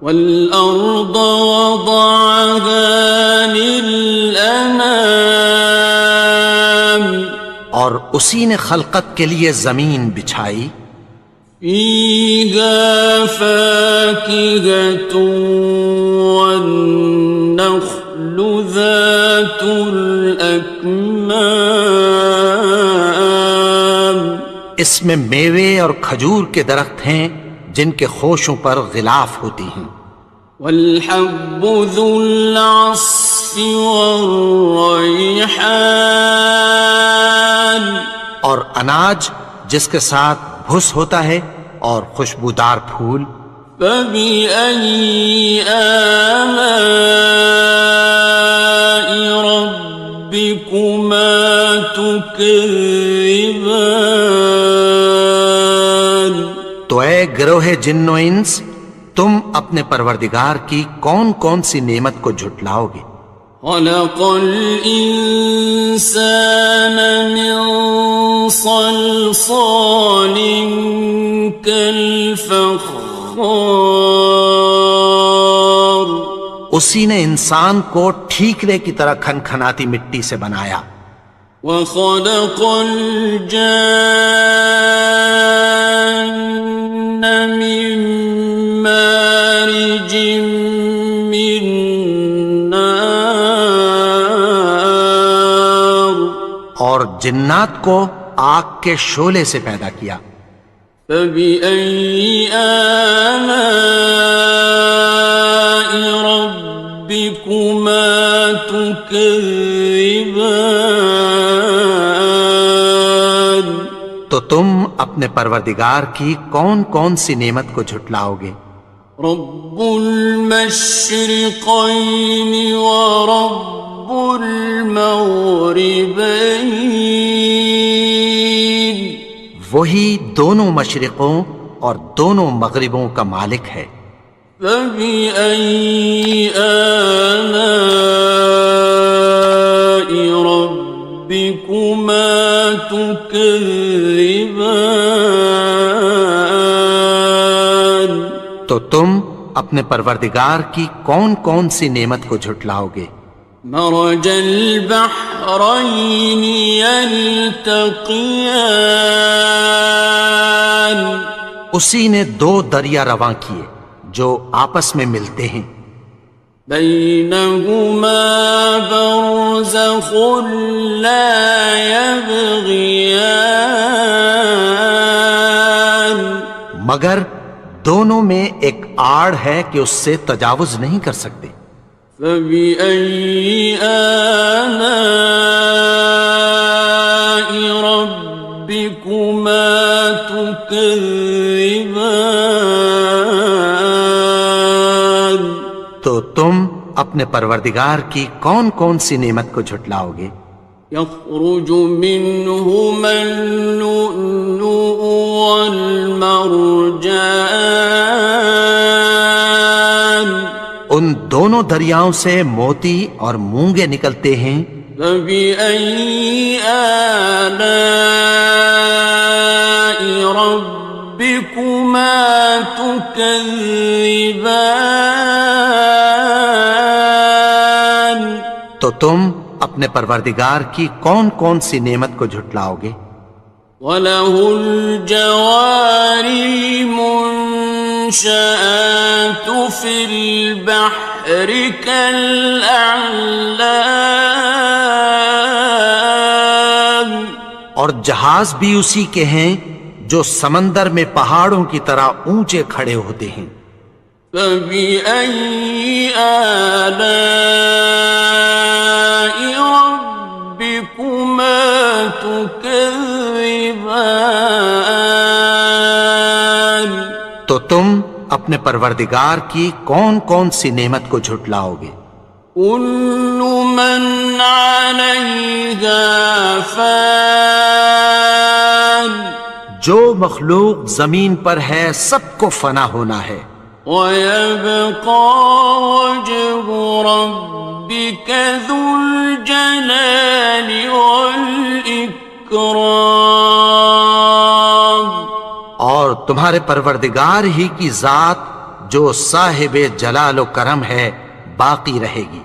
وَالْأَرْضَ وَضَعَهَا لِلْأَنَامِ اور اسی نے خلقت کے لیے زمین بچھائی۔ فِيهَا فَاكِهَةٌ وَالنَّخْلُ ذَاتُ الْأَكْمَامِ اس میں میوے اور کھجور کے درخت ہیں جن کے خوشوں پر غلاف ہوتی ہیں۔ وَالْحَبُّ ذُو الْعَصْفِ وَالرَّيْحَانِ اور اناج جس کے ساتھ بھس ہوتا ہے اور خوشبودار پھول۔ فَبِأَيِّ آلَاءِ رَبِّكُمَا تُكَذِّبَانِ تو اے گروہ جن و انس، تم اپنے پروردگار کی کون کون سی نعمت کو جھٹلاؤ گے؟ خلق الإنسان من صلصال كالفخار اسی نے انسان کو ٹھیکرے کی طرح کھنکھناتی مٹی سے بنایا۔ وخلق الجان من مارج من نار اور جنات کو آگ کے شعلے سے پیدا کیا۔ فبأي آلاء ربكما تكذبان تم اپنے پروردگار کی کون کون سی نعمت کو جھٹلاؤ گے؟ رب المشرقین ورب المغربین، وہی دونوں مشرقوں اور دونوں مغربوں کا مالک ہے۔ فبأي آلاء ربكما تكذبان، تو تم اپنے پروردگار کی کون کون سی نعمت کو جھٹلاؤ گے؟ مرج البحرين يلتقيان، اسی نے دو دریا رواں کیے جو آپس میں ملتے ہیں، بينهما برزخ لا يبغيان، مگر دونوں میں ایک آڑ ہے کہ اس سے تجاوز نہیں کر سکتے۔ فبأي آلاء ربكما تكذبان، تو تم اپنے پروردگار کی کون کون سی نعمت کو جھٹلاؤ گے؟ يخرج منهما اللؤلؤ والمرجان، ان دونوں دریاؤں سے موتی اور مونگے نکلتے ہیں۔ فبأي آلاء ربكما تكذبان، تو تم اپنے پروردگار کی کون کون سی نعمت کو جھٹلاؤ گے؟ وَلَهُ الْجَوَارِ الْمُنشَآتُ فِي الْبَحْرِ كَالْأَعْلَامِ، اور جہاز بھی اسی کے ہیں جو سمندر میں پہاڑوں کی طرح اونچے کھڑے ہوتے ہیں۔ فَبِأَيِّ آلَاءِ رَبِّكُمَا تُكَذِّبَانِ، تو تم اپنے پروردگار کی کون کون سی نعمت کو جھٹلاؤ گے؟ كُلُّ مَنْ عَلَيْهَا فَانٍ، جو مخلوق زمین پر ہے سب کو فنا ہونا ہے، وَيَبْقَى وَجْهُ رَبِّكَ ذُو الْجَلَالِ وَالْإِكْرَامِ، اور تمہارے پروردگار ہی کی ذات جو صاحب جلال و کرم ہے باقی رہے گی۔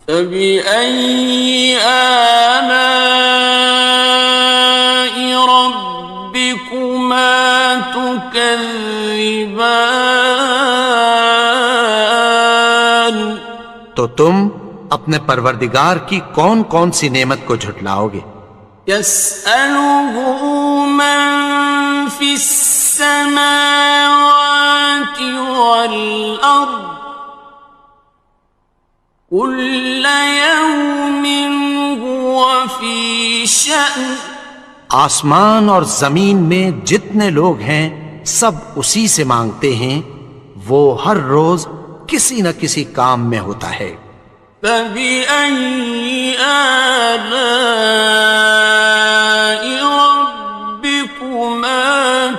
فَبِأَيِّ آلَاءِ رَبِّكُمَا تُكَذِّبَانِ، تو تم اپنے پروردگار کی کون کون سی نعمت کو جھٹلاؤ گے؟ يَسْأَلُهُ مَن فِي السَّمَاوَاتِ وَالْأَرْضِ كُلَّ يَوْمٍ هُوَ فِي شَأْنٍ، آسمان اور زمین میں جتنے لوگ ہیں سب اسی سے مانگتے ہیں، وہ ہر روز کسی نہ کسی کام میں ہوتا ہے۔ فَبِأَيِّ آلَاءِ رَبِّكُمَا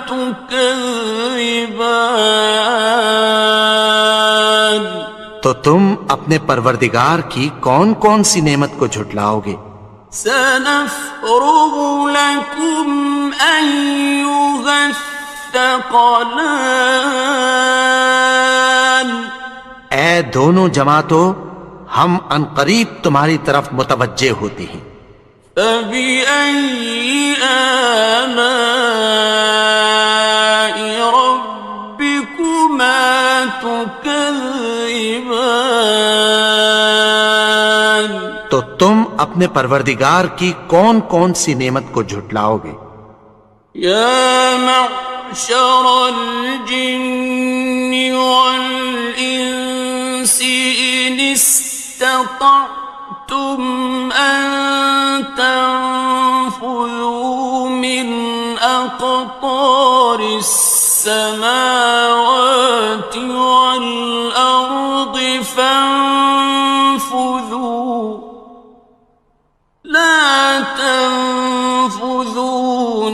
تُكَذِّبَانِ، تو تم اپنے پروردگار کی کون کون سی نعمت کو جھٹلاؤ گے؟ سَنَفْرُغُ لَكُمْ أَيُّهَ الثَّقَلَانِ، اے دونوں جماعتوں، ہم عنقریب تمہاری طرف متوجہ ہوتے ہیں۔ فَبِأَيِّ آلَاءِ رَبِّكُمَا تُكَذِّبَانِ، تو تم اپنے پروردگار کی کون کون سی نعمت کو جھٹلاؤ گے؟ يَا مَعْشَرَ الْجِنِّ وَالْإِنسِ إِنِ اسْتَطَعْتُمْ أَن تَنفُذُوا مِنْ أَقْطَارِ السماوات والأرض فانفذوا لا تنفذون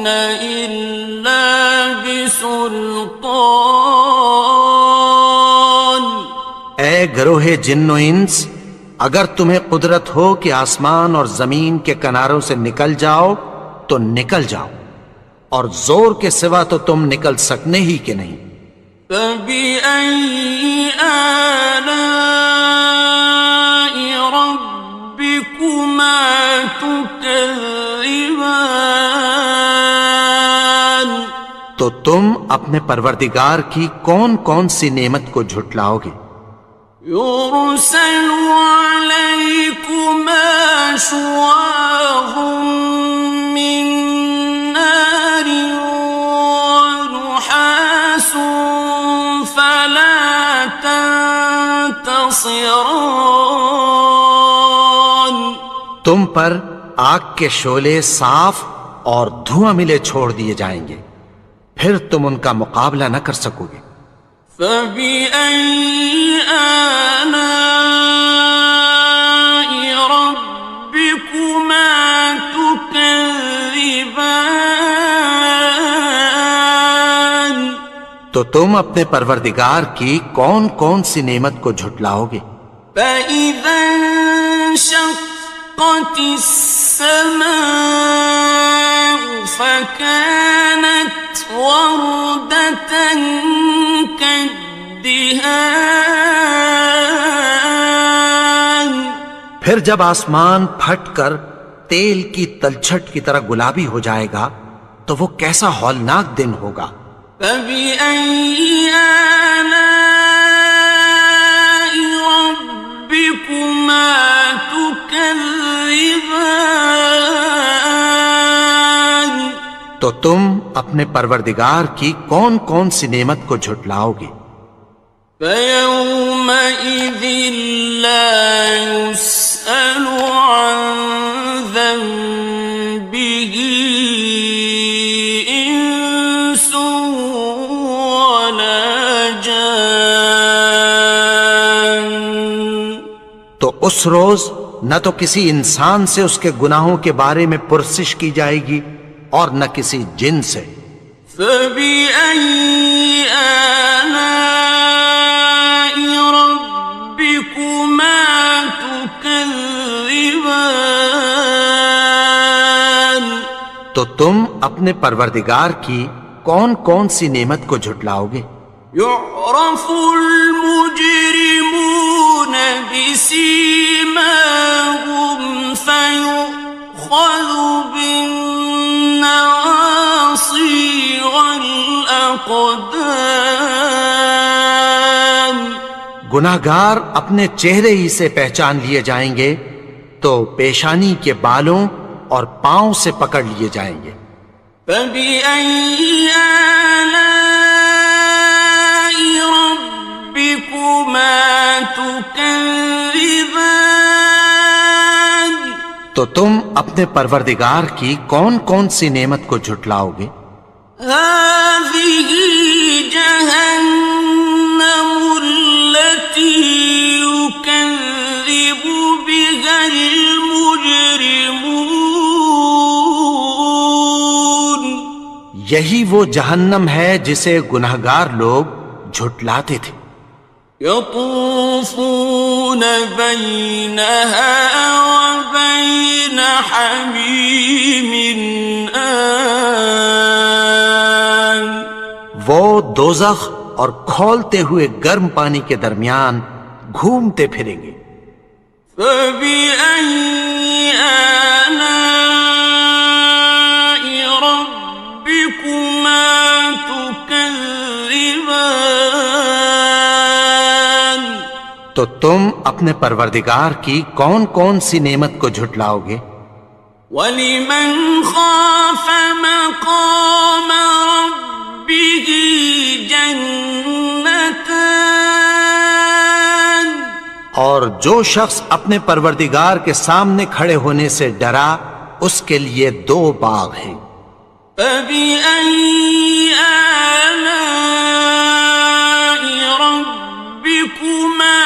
إلا بسلطان. اے گروہ جن و انس، اگر تمہیں قدرت ہو کہ آسمان اور زمین کے کناروں سے نکل جاؤ تو نکل جاؤ، اور زور کے سوا تو تم نکل سکنے ہی کہ نہیں. فَبِأَيِّ آلَاءِ رَبِّكُمَا تُكَذِّبَانِ. تو تم اپنے پروردگار کی کون کون سی نعمت کو جھٹلاؤ گے؟ يُرْسَلُ عَلَيْكُمَا شُوَاظٌ مِّن نَّارٍ وَنُحَاسٌ فَلَا تَنتَصِرَانِ. تم پر آگ کے شعلے صاف اور دھواں ملے چھوڑ دیے جائیں گے، پھر تم ان کا مقابلہ نہ کر سکو گے. فَبِأَيِّ آلَاءِ رَبِّكُمَا تُكَذِّبَانِ. تو تم اپنے پروردگار کی کون کون سی نعمت کو جھٹلاؤ گے؟ فَإِذَا انشَقَّتِ السَّمَاءُ فَكَانَتْ وَرْدَةً كَالدِّهَانِ. پھر جب آسمان پھٹ کر تیل کی تلچھٹ کی طرح گلابی ہو جائے گا تو وہ کیسا ہولناک دن ہوگا. فَبِأَيِّ آلَاءِ رَبِّكُمَا تُكَذِّبَانِ. تو تم اپنے پروردگار کی کون کون سی نعمت کو جھٹلاؤ گے؟ فَيَوْمَئِذٍ لَا يُسْأَلُ عَنْ ذَنبِهِ إِنسٌ وَلَا جَانٌ. تو اس روز نہ تو کسی انسان سے اس کے گناہوں کے بارے میں پرسش کی جائے گی اور نہ کسی جن سے. فَبِأَيِّ آلَاءِ رَبِّكُمَا تُكَذِّبَانِ. تو تم اپنے پروردگار کی کون کون سی نعمت کو جھٹلاؤ گے؟ يُعْرَفُ الْمُجْرِمُونَ بِسِيمَاهُمْ فَيُؤْخَذُ بِالنَّوَاصِي وَالْأَقْدَامِ. گناہگار اپنے چہرے ہی سے پہچان لیے جائیں گے تو پیشانی کے بالوں اور پاؤں سے پکڑ لیے جائیں گے. فَبِأَيِّ آلَاءِ رَبِّكُمَا تُكَذِّبَانِ. تو تم اپنے پروردگار کی کون کون سی نعمت کو جھٹلاؤ گے؟ هَٰذِهِ جَهَنَّمُ الَّتِي يُكَذِّبُ بِهَا الْمُجْرِمُونَ. یہی وہ جہنم ہے جسے گناہگار لوگ جھٹلاتے تھے. يَطُوفُونَ بَيْنَهَا وَبَيْنَ حَمِيمٍ آنٍ. وہ دوزخ اور کھولتے ہوئے گرم پانی کے درمیان گھومتے پھریں گے. فَبِأَيِّ آلَاءِ رَبِّكُمَا تُكَذِّبَانِ. تو تم اپنے پروردگار کی کون کون سی نعمت کو جھٹلاؤ گے؟ وَلِمَنْ خَافَ مَقَامَ رَبِّهِ جَنَّتَانِ. اور جو شخص اپنے پروردگار کے سامنے کھڑے ہونے سے ڈرا اس کے لیے 2 باغ ہیں. فَبِأَيِّ آلاء ربكما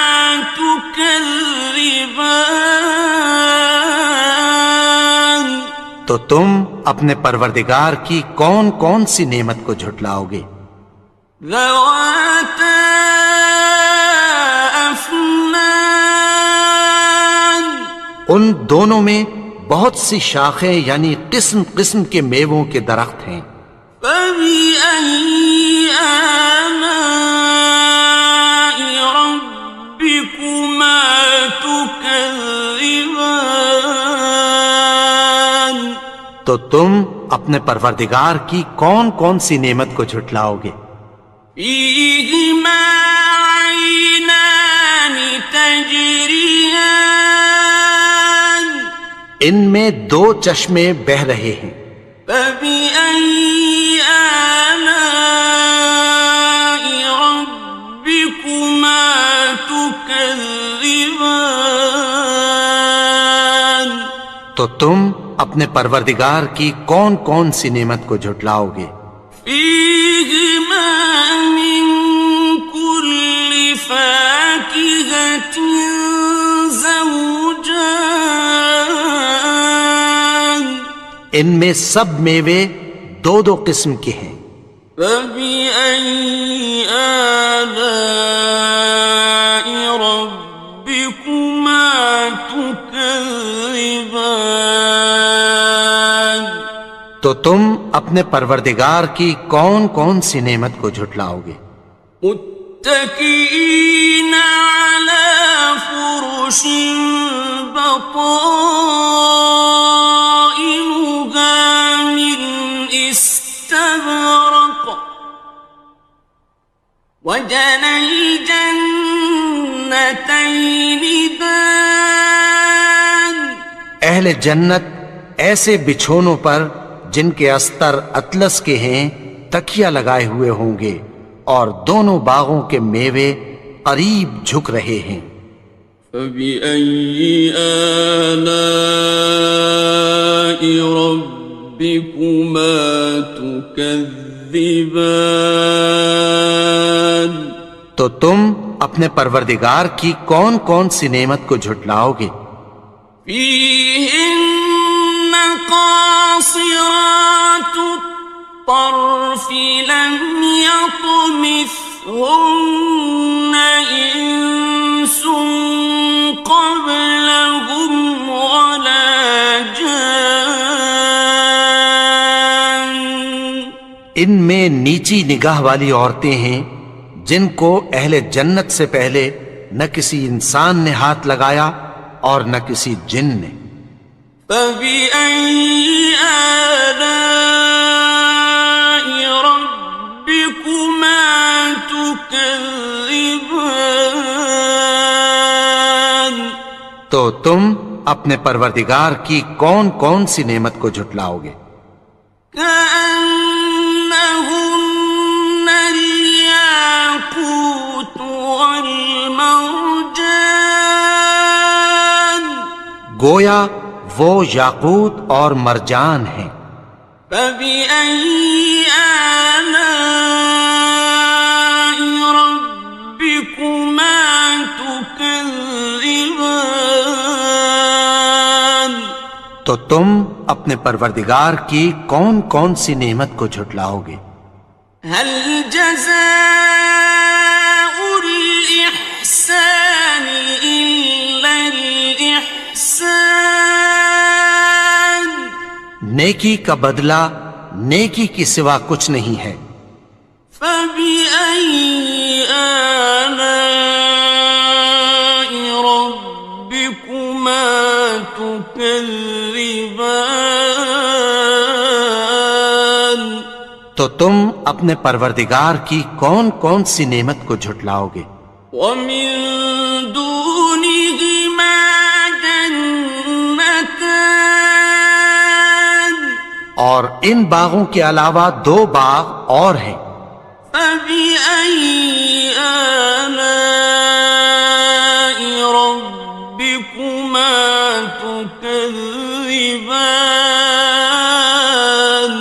تكذبان تو تم اپنے پروردگار کی کون کون سی نعمت کو جھٹلاؤ گے؟ ذواتا افنان ان دونوں میں بہت سی شاخیں یعنی قسم قسم کے میووں کے درخت ہیں۔ فبأي آلاء ربكما تكذبان تو تم اپنے پروردگار کی کون کون سی نعمت کو جھٹلاؤ گے؟ فيهما عينان تجريان ان میں دو چشمے بہ رہے ہیں۔ فبأي آلاء ربكما تكذبان تو تم اپنے پروردگار کی کون کون سی نعمت کو جھٹلاؤ گے؟ فيهما من كل فاكهة زوجان ان میں سب میوے دو دو قسم کے ہیں۔ فبأي آلاء ربكما تكذبان تو تم اپنے پروردگار کی کون کون سی نعمت کو جھٹلاؤ گے؟ متكئين على فرش بطائنها من استبرق وجنى الجنتين دان اہل جنت ایسے بچھونوں پر جن کے استر اطلس کے ہیں تکیہ لگائے ہوئے ہوں گے اور دونوں باغوں کے میوے قریب جھک رہے ہیں۔ فبأي آلاء ربكما تكذبان تو تم اپنے پروردگار کی کون کون سی نعمت کو جھٹلاؤ گے؟ فيهن قاصرات الطرف لم يطمثهن إنس قبلهم ولا جان ان میں نیچی نگاہ والی عورتیں ہیں جن کو اہل جنت سے پہلے نہ کسی انسان نے ہاتھ لگایا اور نہ کسی جن نے۔ فبأي آلاء ربكما تكذبان تو تم اپنے پروردگار کی کون کون سی نعمت کو جھٹلاؤ گے؟ كأنهن الياقوت والمرجان گویا وہ یاقوت اور مرجان ہیں۔ فبأي آلاء ربكما تكذبان تو تم اپنے پروردگار کی کون کون سی نعمت کو جھٹلاؤ گے؟ هل جزاء الإحسان إلا الإحسان نیکی کا بدلہ نیکی کی سوا کچھ نہیں ہے۔ فبأي آلاء ربكما تكذبان تو تم اپنے پروردگار کی کون کون سی نعمت کو جھٹلاؤ گے؟ ومن دونهما جنتان اور ان باغوں کے علاوہ دو باغ اور ہیں۔ فبأي آلاء ربكما تكذبان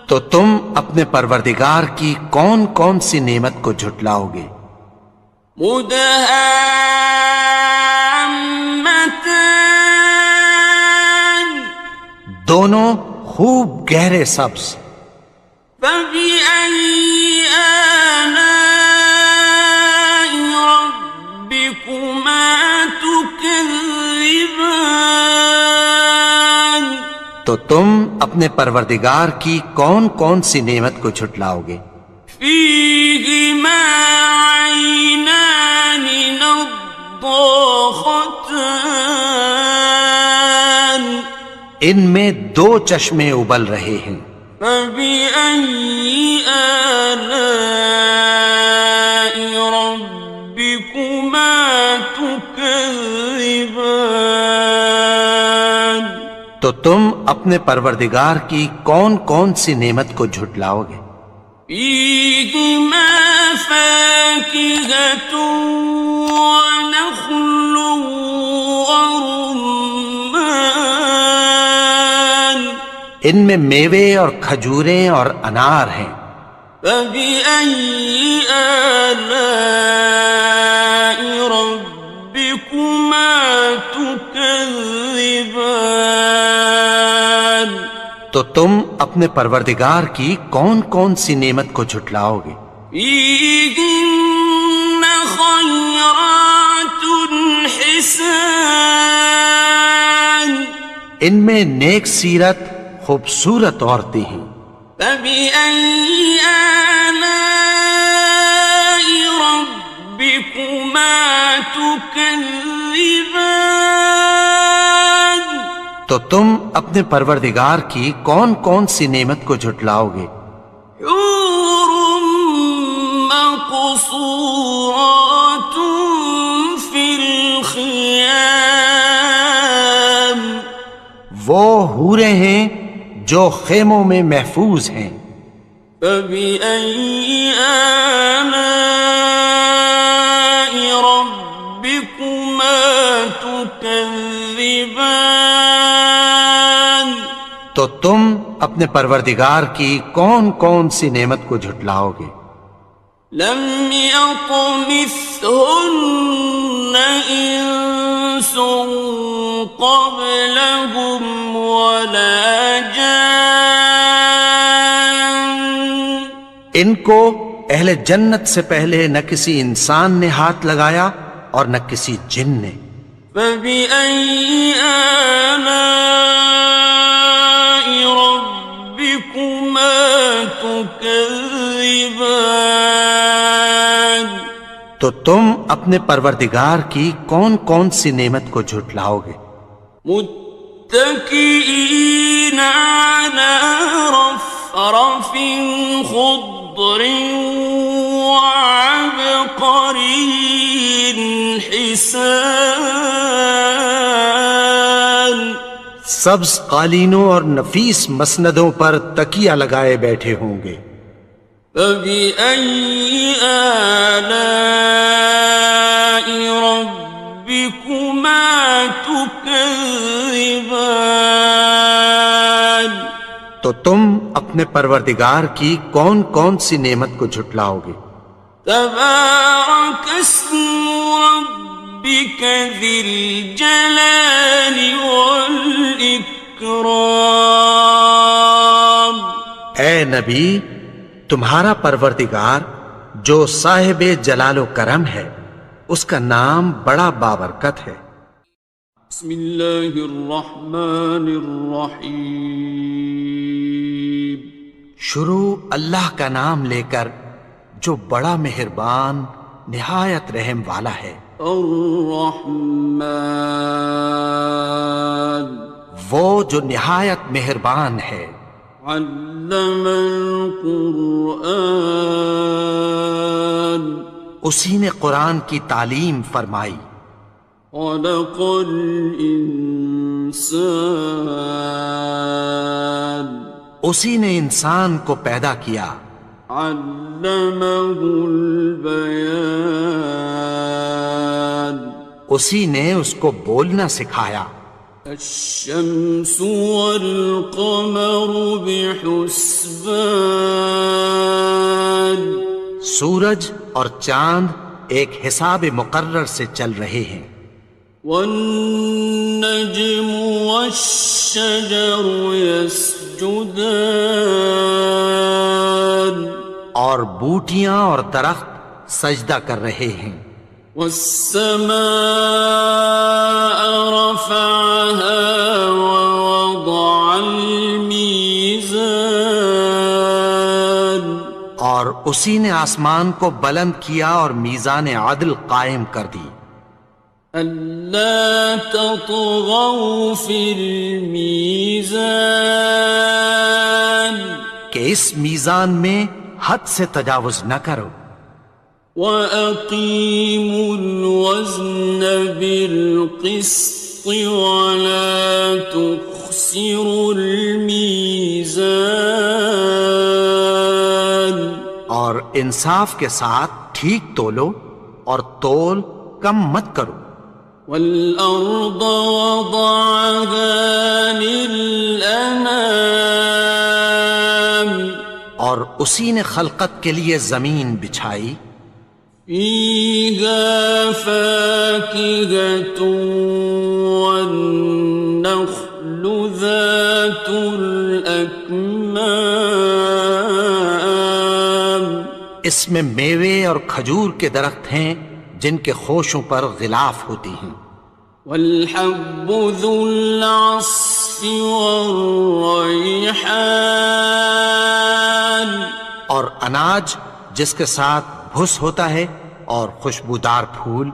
تو تم اپنے پروردگار کی کون کون سی نعمت کو جھٹلاؤ گے؟ مدهامتان دونوں خوب گہرے سبز. فبأي آلاء ربكما تكذبان تو تم اپنے پروردگار کی کون کون سی نعمت کو جھٹلاؤ گے؟ فيهما عينان نضاختان ان میں دو چشمے ابل رہے ہیں. فبأي آلاء ربكما تكذبان تو تم اپنے پروردگار کی کون کون سی نعمت کو جھٹلاؤ گے؟ فيهما فاكهة ونخل ورمان ان میں میوے اور کھجوریں اور انار ہیں. فبأي آلاء ربكما تكذبان تو تم اپنے پروردگار کی کون کون سی نعمت کو جھٹلاؤ گے؟ فيهن خيرات حسان ان میں نیک سیرت خوبصورت عورتیں ہیں. فبأي آلاء ربكما تكذبان تو تم اپنے پروردگار کی کون کون سی نعمت کو جھٹلاؤ گے؟ حور مقصورات في الخيام وہ حوریں ہیں جو خیموں میں محفوظ ہیں. فبأي آلاء ربكما تكذبان تو تم اپنے پروردگار کی کون کون سی نعمت کو جھٹلاؤ گے؟ لم يطمثهن إنس قبلهم ولا جان ان کو اہل جنت سے پہلے نہ کسی انسان نے ہاتھ لگایا اور نہ کسی جن نے. فبأي آلاء ربكما تكذبان تو تم اپنے پروردگار کی کون کون سی نعمت کو جھٹلاؤ گے؟ متكئين على رفرف خضر وعبقري حسان سبز قالینوں اور نفیس مسندوں پر تکیہ لگائے بیٹھے ہوں گے. فبأي آلاء ربكما تكذبان تو تم اپنے پروردگار کی کون کون سی نعمت کو جھٹلاؤ گے؟ تبارك اسم ربك ذي الجلال والإكرام اے نبی، تمہارا پروردگار جو صاحب جلال و کرم ہے اس کا نام بڑا بابرکت ہے. بسم اللہ الرحمن الرحیم شروع اللہ کا نام لے کر جو بڑا مہربان نہایت رحم والا ہے. الرحمن وہ جو نہایت مہربان ہے. علم القرآن اسی نے قرآن کی تعلیم فرمائی. خلق الانسان اسی نے انسان کو پیدا کیا. علمہ البیان اسی نے اس کو بولنا سکھایا. الشمس والقمر بحسبان سورج اور چاند ایک حساب مقرر سے چل رہے ہیں. والنجم والشجر يسجدان اور بوٹیاں اور درخت سجدہ کر رہے ہیں. والسماء رفعها ووضع الميزان اور اسی نے آسمان کو بلند کیا اور میزان عدل قائم کر دی. ألا تطغوا في الميزان کہ اس میزان میں حد سے تجاوز نہ کرو. وَأَقِيمُوا الْوَزْنَ بِالْقِسْطِ وَلَا تُخْسِرُوا الْمِيزَانَ اور انصاف کے ساتھ ٹھیک تولو اور تول کم مت کرو. وَالْأَرْضَ وَضَعَهَا لِلْأَنَامِ اور اسی نے خلقت کے لیے زمین بچھائی. فِيهَا فَاكِهَةٌ وَالنَّخْلُ ذَاتُ الْأَكْمَامِ اس میں میوے اور کھجور کے درخت ہیں جن کے خوشوں پر غلاف ہوتی ہیں. وَالْحَبُّ ذُو الْعَصْفِ وَالرَّيْحَانِ اور اناج جس کے ساتھ بھس ہوتا ہے اور خوشبودار پھول.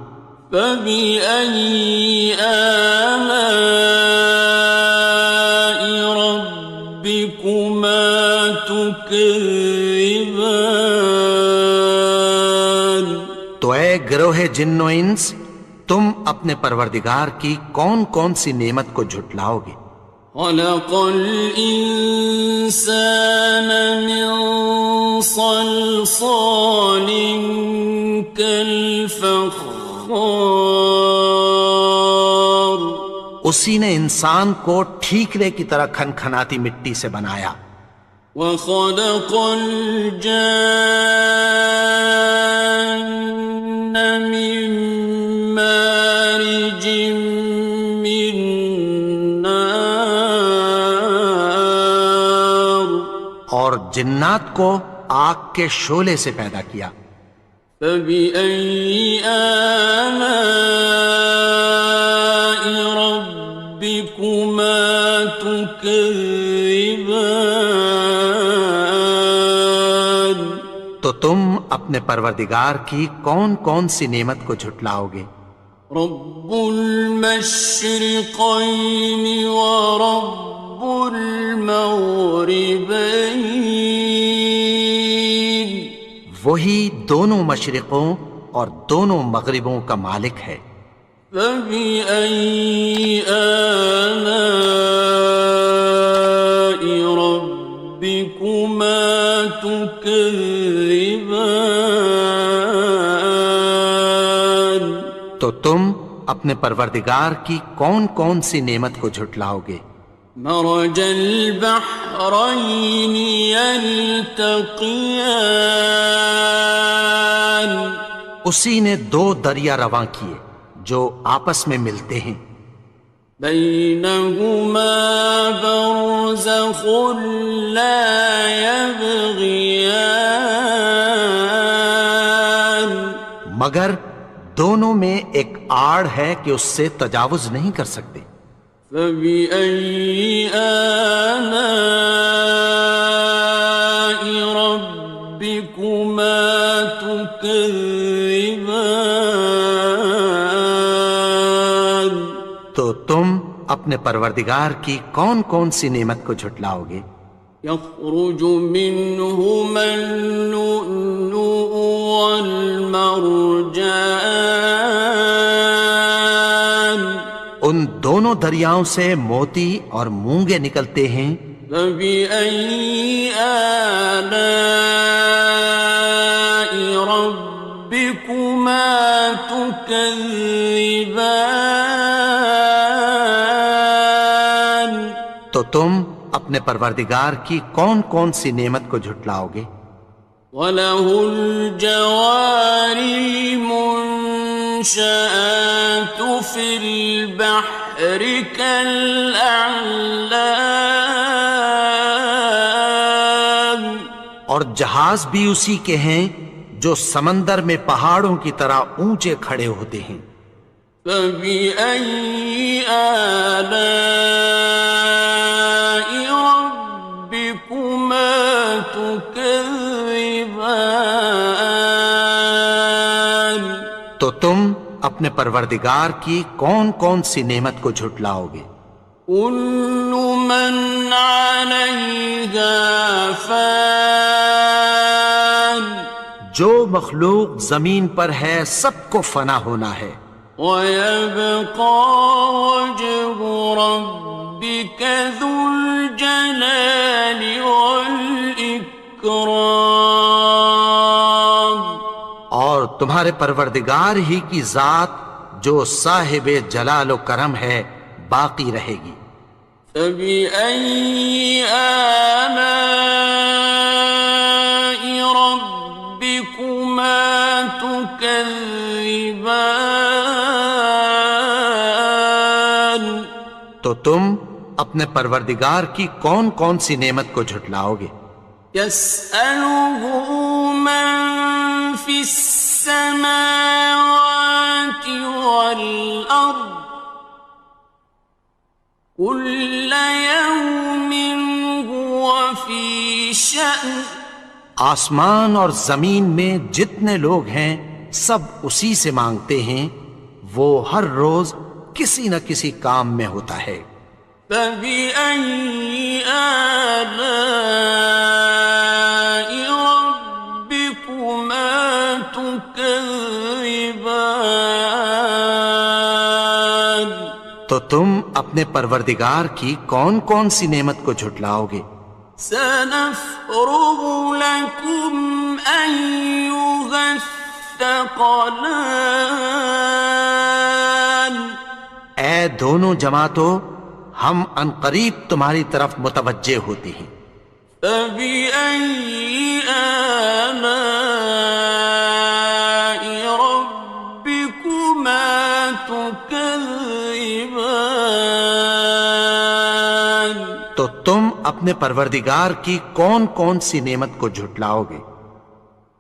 فَبِأَيِّ آلَاءِ رَبِّكُمَا تُكَذِّبَانِ تو اے گروہ جن و انس، تم اپنے پروردگار کی کون کون سی نعمت کو جھٹلاؤ گے؟ خَلَقَ الْإِنسَانَ مِنْ صَلْصَالٍ كَالْفَخَّارِ اسی نے انسان کو ٹھیکرے کی طرح کھنکھناتی مٹی سے بنایا. وَخَلَقَ الْجَانَّ مِن مَّارِجٍ مِّن نَّارٍ اور جنات کو آگ کے شعلے سے پیدا کیا. فَبِأَيِّ آلَاءِ رَبِّكُمَا تُكَذِّبَانِ تو تم اپنے پروردگار کی کون کون سی نعمت کو جھٹلاؤ گے؟ رب المشرقين ورب المغربين وہی دونوں مشرقوں اور دونوں مغربوں کا مالک ہے. فبأي آلاء ربكما تكذبان تو تم اپنے پروردگار کی کون کون سی نعمت کو جھٹلاؤ گے؟ مرج البحرين يلتقيان اسی نے دو دریا رواں کیے جو آپس میں ملتے ہیں. بينهما برزخ لا يبغيان مگر دونوں میں ایک آڑ ہے کہ اس سے تجاوز نہیں کر سکتے. فبأي آلاء ربكما تكذبان تو تم اپنے پروردگار کی کون کون سی نعمت کو جھٹلاؤ گے؟ يخرج منهما اللؤلؤ والمرجان ان دونوں دریاؤں سے موتی اور مونگے نکلتے ہیں. فبأي آلاء ربكما تكذبان تو تم اپنے پروردگار کی کون کون سی نعمت کو جھٹلاؤ گے؟ وَلَهُ الْجَوَارِ الْمُنشَآتُ فِي الْبَحْرِ كَالْأَعْلَامِ، اور جہاز بھی اسی کے ہیں جو سمندر میں پہاڑوں کی طرح اونچے کھڑے ہوتے ہیں۔ فَبِأَيِّ آلَاءِ رَبِّكُمَا تُكَذِّبَانِ، تو تم اپنے پروردگار کی کون کون سی نعمت کو جھٹلاؤ گے؟ كُلُّ مَنْ عَلَيْهَا فَانٍ، جو مخلوق زمین پر ہے سب کو فنا ہونا ہے، وَيَبْقَى وَجْهُ رَبِّكَ ذُو الْجَلَالِ وَالْإِكْرَامِ، اور تمہارے پروردگار ہی کی ذات جو صاحب جلال و کرم ہے باقی رہے گی۔ فَبِأَيِّ آلَاءِ رَبِّكُمَا تُكَذِّبَانِ، تو تم اپنے پروردگار کی کون کون سی نعمت کو جھٹلاؤ گے؟ يَسْأَلُهُ مَن فِي السَّمَاوَاتِ وَالْأَرْضِ كُلَّ يَوْمٍ هُوَ فِي شَأْنٍ، آسمان اور زمین میں جتنے لوگ ہیں سب اسی سے مانگتے ہیں، وہ ہر روز کسی نہ کسی کام میں ہوتا ہے۔ فَبِأَيِّ آلَاءِ رَبِّكُمَا تُكَذِّبَانِ، تو تم اپنے پروردگار کی کون کون سی نعمت کو جھٹلاؤ گے؟ سَنَفْرُغُ لَكُمْ أَيُّهَ الثَّقَلَانِ، اے دونوں جماعتوں، ہم عنقریب تمہاری طرف متوجہ ہوتے ہیں۔ فَبِأَيِّ آلَاءِ رَبِّكُمَا تُكَذِّبَانِ، تو تم اپنے پروردگار کی کون کون سی نعمت کو جھٹلاؤ گے؟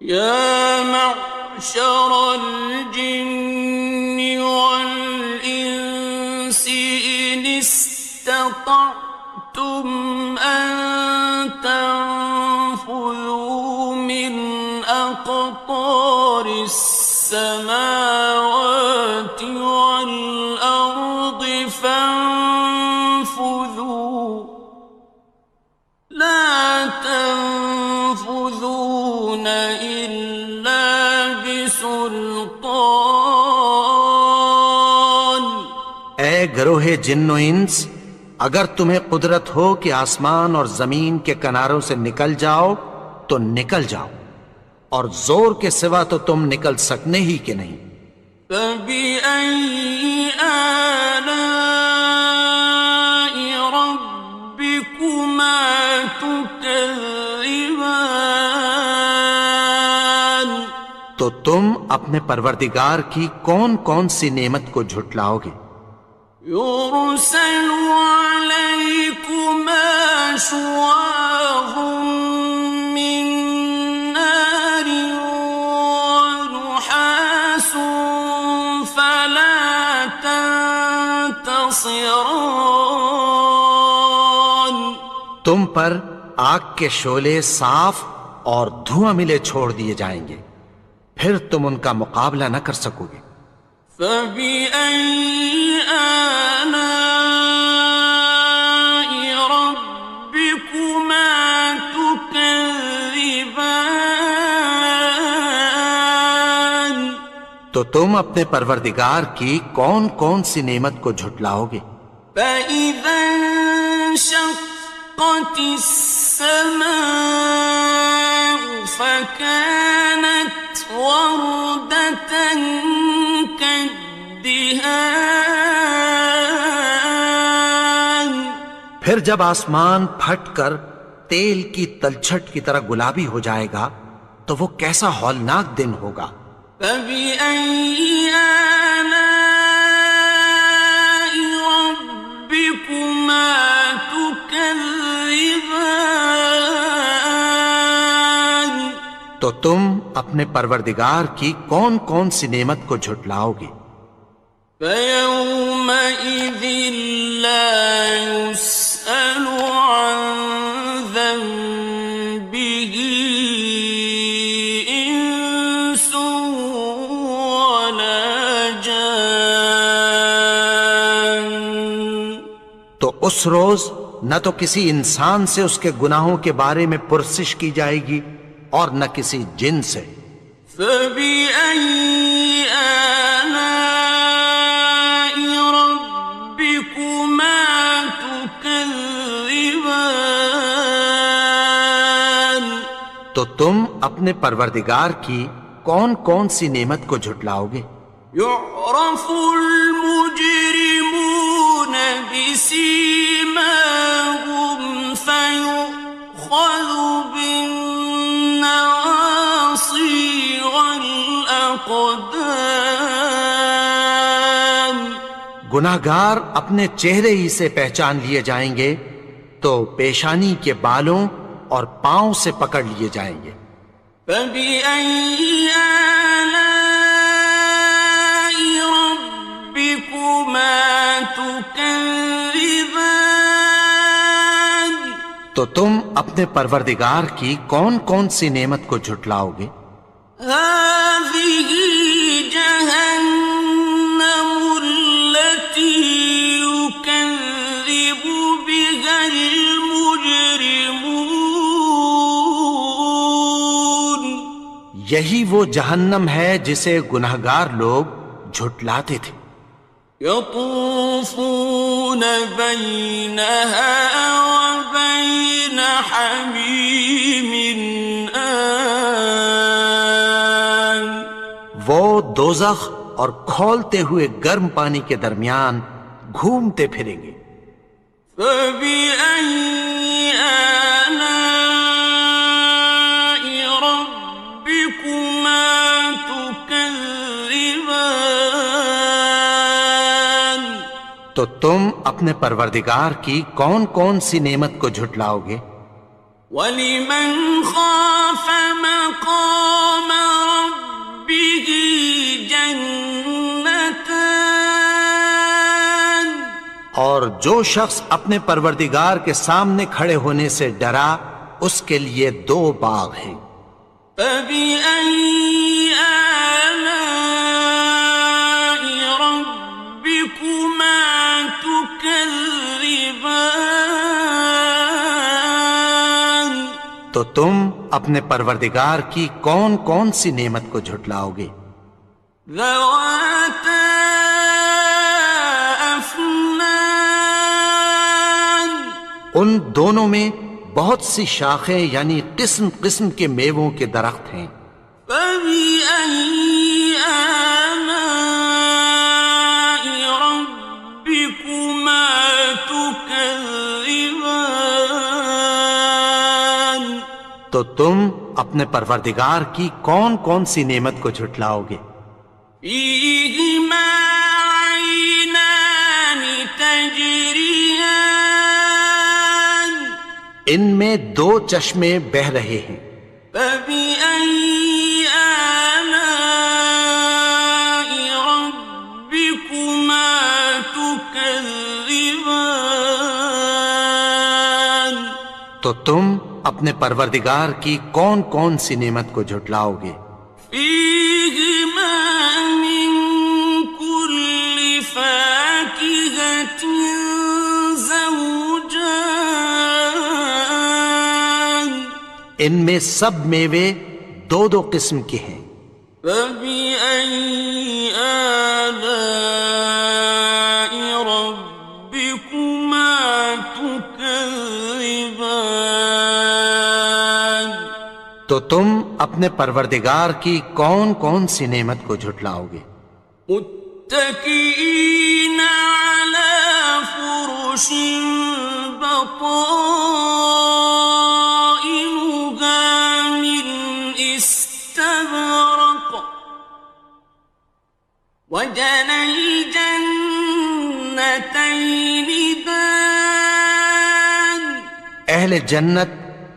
يَا مَعْشَرَ الْجِنِّ وَالْإِنسِ إِنِ اسْتَطَعْتُمْ أَن تَنفُذُوا مِنْ أَقْطَارِ السَّمَاوَاتِ وَالْأَرْضِ فَانفُذُوا لَا تَنفُذُونَ إِلَّا بِسُلْطَانٍ، اے گروہ جن و انس، اگر تمہیں قدرت ہو کہ آسمان اور زمین کے کناروں سے نکل جاؤ تو نکل جاؤ، اور زور کے سوا تو تم نکل سکنے ہی کہ نہیں۔ فَبِأَيِّ آلَاءِ رَبِّكُمَا تُكَذِّبَانِ، تو تم اپنے پروردگار کی کون کون سی نعمت کو جھٹلاؤ گے؟ يُرْسَلُ عَلَيْكُمَا شُوَاظٌ مِّن نَّارٍ وَنُحَاسٌ فَلَا تَنتَصِرَانِ، تم پر آگ کے شعلے صاف اور دھواں ملے چھوڑ دیے جائیں گے، پھر تم ان کا مقابلہ نہ کر سکو گے۔ فَبِأَيِّ آلَاءِ رَبِّكُمَا تُكَذِّبَانِ، تو تم اپنے پروردگار کی کون کون سی نعمت کو جھٹلاؤ گے؟ فَإِذَا انشَقَّتِ السَّمَاءُ فَكَانَتْ وَرْدَةً كَالدِّهَانِ، پھر جب آسمان پھٹ کر تیل کی تلچھٹ کی طرح گلابی ہو جائے گا تو وہ کیسا ہولناک دن ہوگا۔ فَبِأَيِّ آلَاءِ رَبِّكُمَا تُكَذِّبَانِ تو تم اپنے پروردگار کی کون کون سی نعمت کو جھٹلاؤ گے؟ فَيَوْمَئِذٍ لَا يُسْأَلُ عَنْ ذَنبِهِ إِنسٌ وَلَا جَانٌ۔ تو اس روز نہ تو کسی انسان سے اس کے گناہوں کے بارے میں پرسش کی جائے گی اور نہ کسی جن سے۔ فَبِأَيِّ آلَاءِ رَبِّكُمَا تُكَذِّبَانِ تو تم اپنے پروردگار کی کون کون سی نعمت کو جھٹلاؤ گے؟ يُعْرَفُ الْمُجْرِمُونَ بِسِيمَاهُمْ فَيُؤْخَذُ بِالنَّوَاصِي وَالْأَقْدَامِ۔ گناہگار اپنے چہرے ہی سے پہچان لیے جائیں گے تو پیشانی کے بالوں اور پاؤں سے پکڑ لیے جائیں گے۔ فَبِأَيِّ آلَاءِ رَبِّكُمَا تُكَذِّبَانِ تو تم اپنے پروردگار کی کون کون سی نعمت کو جھٹلاؤ گے؟ هَٰذِهِ جَهَنَّمُ الَّتِي يُكَذِّبُ بِهَا الْمُجْرِمُونَ۔ یہی وہ جہنم ہے جسے گناہگار لوگ جھٹلاتے تھے۔ يَطُوفُونَ بَيْنَهَا وَبَيْنَ حَمِيمٍ آنٍ۔ وہ دوزخ اور کھولتے ہوئے گرم پانی کے درمیان گھومتے پھریں گے۔ فَبِأَيِّ آلَاءِ رَبِّكُمَا تُكَذِّبَانِ تو تم اپنے پروردگار کی کون کون سی نعمت کو جھٹلاؤ گے؟ وَلِمَنْ خَافَ مَقَامَ رَبِّهِ جَنَّتَانِ اور جو شخص اپنے پروردگار کے سامنے کھڑے ہونے سے ڈرا اس کے لیے 2 باغ ہیں۔ فَبِأَيِّ آلَاءِ رَبِّكُمَا تُكَذِّبَانِ تو تم اپنے پروردگار کی کون کون سی نعمت کو جھٹلاؤ گے؟ ذَوَاتَا أَفْنَانٍ ان دونوں میں بہت سی شاخیں یعنی قسم قسم کے میووں کے درخت ہیں۔ فَبِأَيِّ آلَاءِ رَبِّكُمَا تُكَذِّبَانِ تو تم اپنے پروردگار کی کون کون سی نعمت کو جھٹلاؤ گے؟ فِيهِمَا عَيْنَانِ تَجْرِيَانِ ان میں 2 چشمے بہہ رہے ہیں۔ فَبِأَيِّ آلَاءِ رَبِّكُمَا تُكَذِّبَانِ تو تم اپنے پروردگار کی کون کون سی نعمت کو جھٹلاؤ گے؟ فِيهِمَا مِن كُلِّ فَاكِهَةٍ زَوْجَانِ ان میں سب میوے 2 قسم کے ہیں۔ فَبِأَيِّ آلَاءِ رَبِّكُمَا تُكَذِّبَانِ تو تم اپنے پروردگار کی کون کون سی نعمت کو جھٹلاؤ گے؟ مُتَّكِئِينَ عَلَى فُرُشٍ بطائنها من استبرق وجنى الجنتين دان. اہل جنت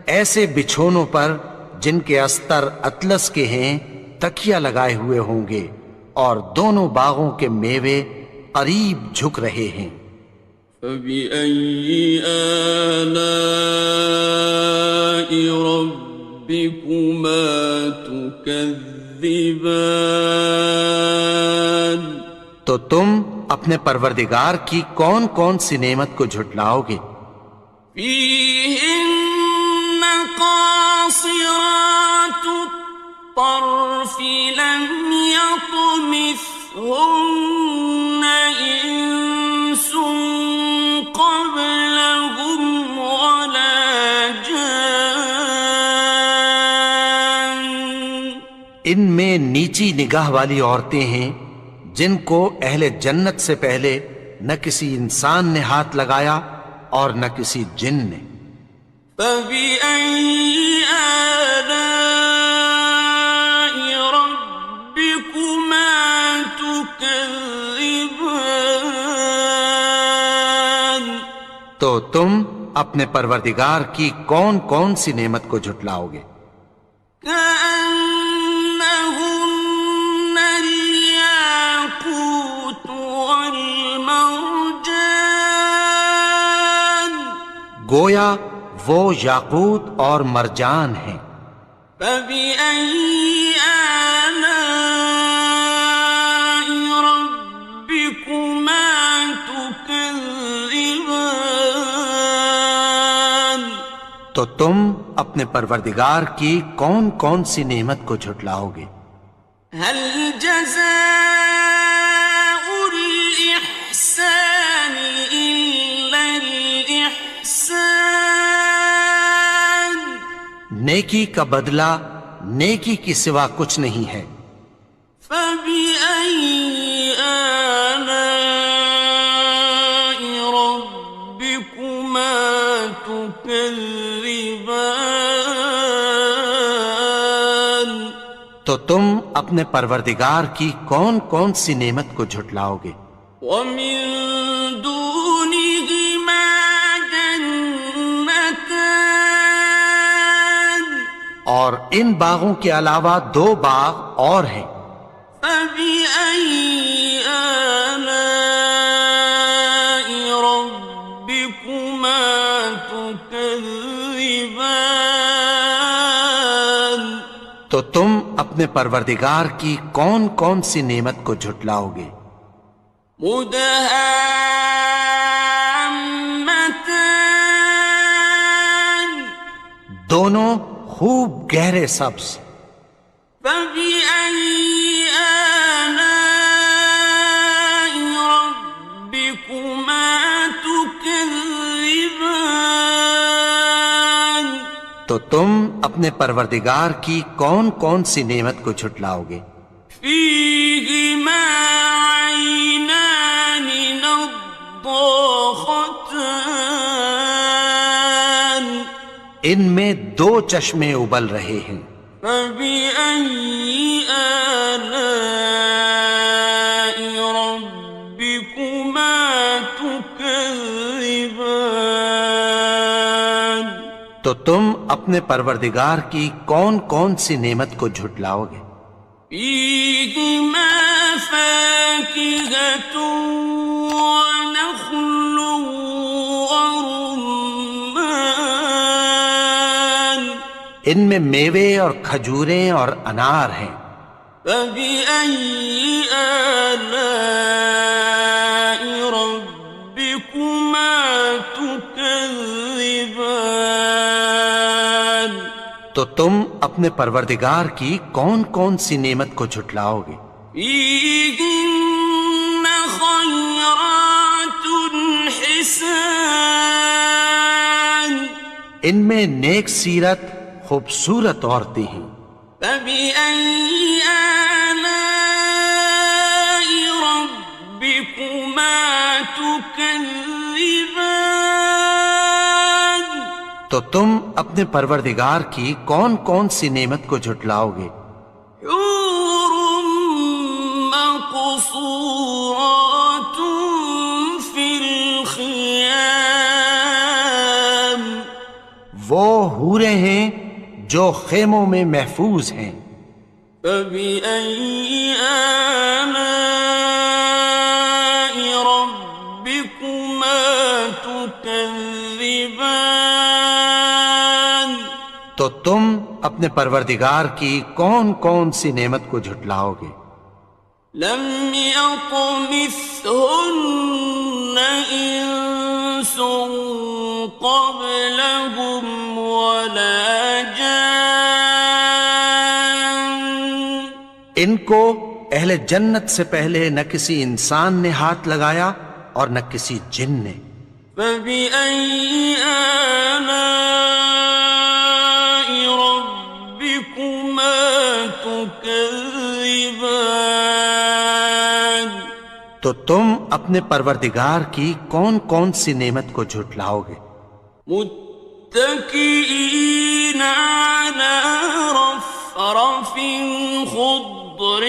ایسے بچھونوں پر جن کے استر اطلس کے ہیں تکیہ لگائے ہوئے ہوں گے، اور دونوں باغوں کے میوے قریب جھک رہے ہیں. فَبِأَيِّ آلَاءِ رَبِّكُمَا تُكَذِّبَانِ. تو تم اپنے پروردگار کی کون کون سی نعمت کو جھٹلاؤ گے؟ فِيهِنَّ قَاصِرَاتُ الطَّرْفِ لَمْ يَطْمِثْهُنَّ إِنسٌ قَبْلَهُمْ وَلَا جَانٌّ. ان میں نیچی نگاہ والی عورتیں ہیں جن کو اہل جنت سے پہلے نہ کسی انسان نے ہاتھ لگایا اور نہ کسی جن نے. فَبِأَيِّ آلَاءِ رَبِّكُمَا تُكَذِّبَانِ. تو تم اپنے پروردگار کی کون کون سی نعمت کو جھٹلاؤ گے؟ كأنهن الياقوت والمرجان. گویا وہ یاقوت اور مرجان ہیں. فبأي آلاء ربكما تكذبان. تو تم اپنے پروردگار کی کون کون سی نعمت کو جھٹلاؤ گے؟ هل جزاء الإحسان إلا الإحسان. نیکی کا بدلہ نیکی کی سوا کچھ نہیں ہے. فبأي آلاء ربكما تكذبان. تو تم اپنے پروردگار کی کون کون سی نعمت کو جھٹلاؤ گے؟ ومن دونهما جنتان. اور ان باغوں کے علاوہ دو باغ اور ہیں. فبأي آلاء ربكما تكذبان. تو تم اپنے پروردگار کی کون کون سی نعمت کو جھٹلاؤ گے؟ مدهامتان. دونوں خوب گہرے سبز. فبأي آلاء ربكما تكذبان. تو تم اپنے پروردگار کی کون کون سی نعمت کو جھٹلاؤ گے؟ فيهما عينان نضاختان. ان میں دو چشمے ابل رہے ہیں. فبأي آلاء ربكما تكذبان. تو تم اپنے پروردگار کی کون کون سی نعمت کو جھٹلاؤ گے؟ فيهما فاكهة ونخل ورمان. ان میں میوے اور کھجوریں اور انار ہیں. فبأي آلاء ربكما تكذبان. تو تم اپنے پروردگار کی کون کون سی نعمت کو جھٹلاؤ گے؟ فيهن خيرات حسان. ان میں نیک سیرت خوبصورت عورتیں ہیں. فبأي آلاء ربكما تكذبان. تو تم اپنے پروردگار کی کون کون سی نعمت کو جھٹلاؤ گے؟ حور مقصورات فی الخیام، وہ حوریں ہیں جو خیموں میں محفوظ ہیں۔ فبأي آلاء ربكما تكذبان، تو تم اپنے پروردگار کی کون کون سی نعمت کو جھٹلاؤ گے؟ لم يطمثهن إنس قبلهم ولا جان، ان کو اہل جنت سے پہلے نہ کسی انسان نے ہاتھ لگایا اور نہ کسی جن نے۔ فبأي آلاء ربكما تكذبان، تو تم اپنے پروردگار کی کون کون سی نعمت کو جھٹلاؤ گے؟ متكئين على رفرف خضر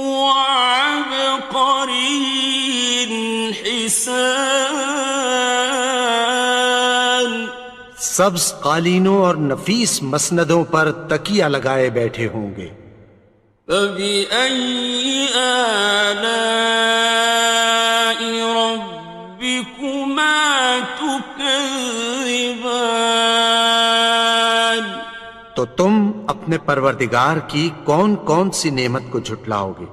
وعبقري حسان، سبز قالینوں اور نفیس مسندوں پر تکیہ لگائے بیٹھے ہوں گے۔ فبأي آلاء ربكما تكذبان، تو تم اپنے پروردگار کی کون کون سی نعمت کو جھٹلاؤ گے؟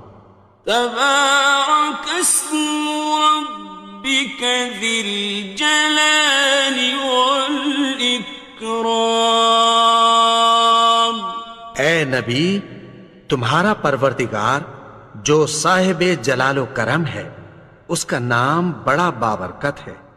تبارك اسم ربك ذي الجلال والإكرام، اے نبی، تمہارا پروردگار جو صاحب جلال و کرم ہے، اس کا نام بڑا بابرکت ہے۔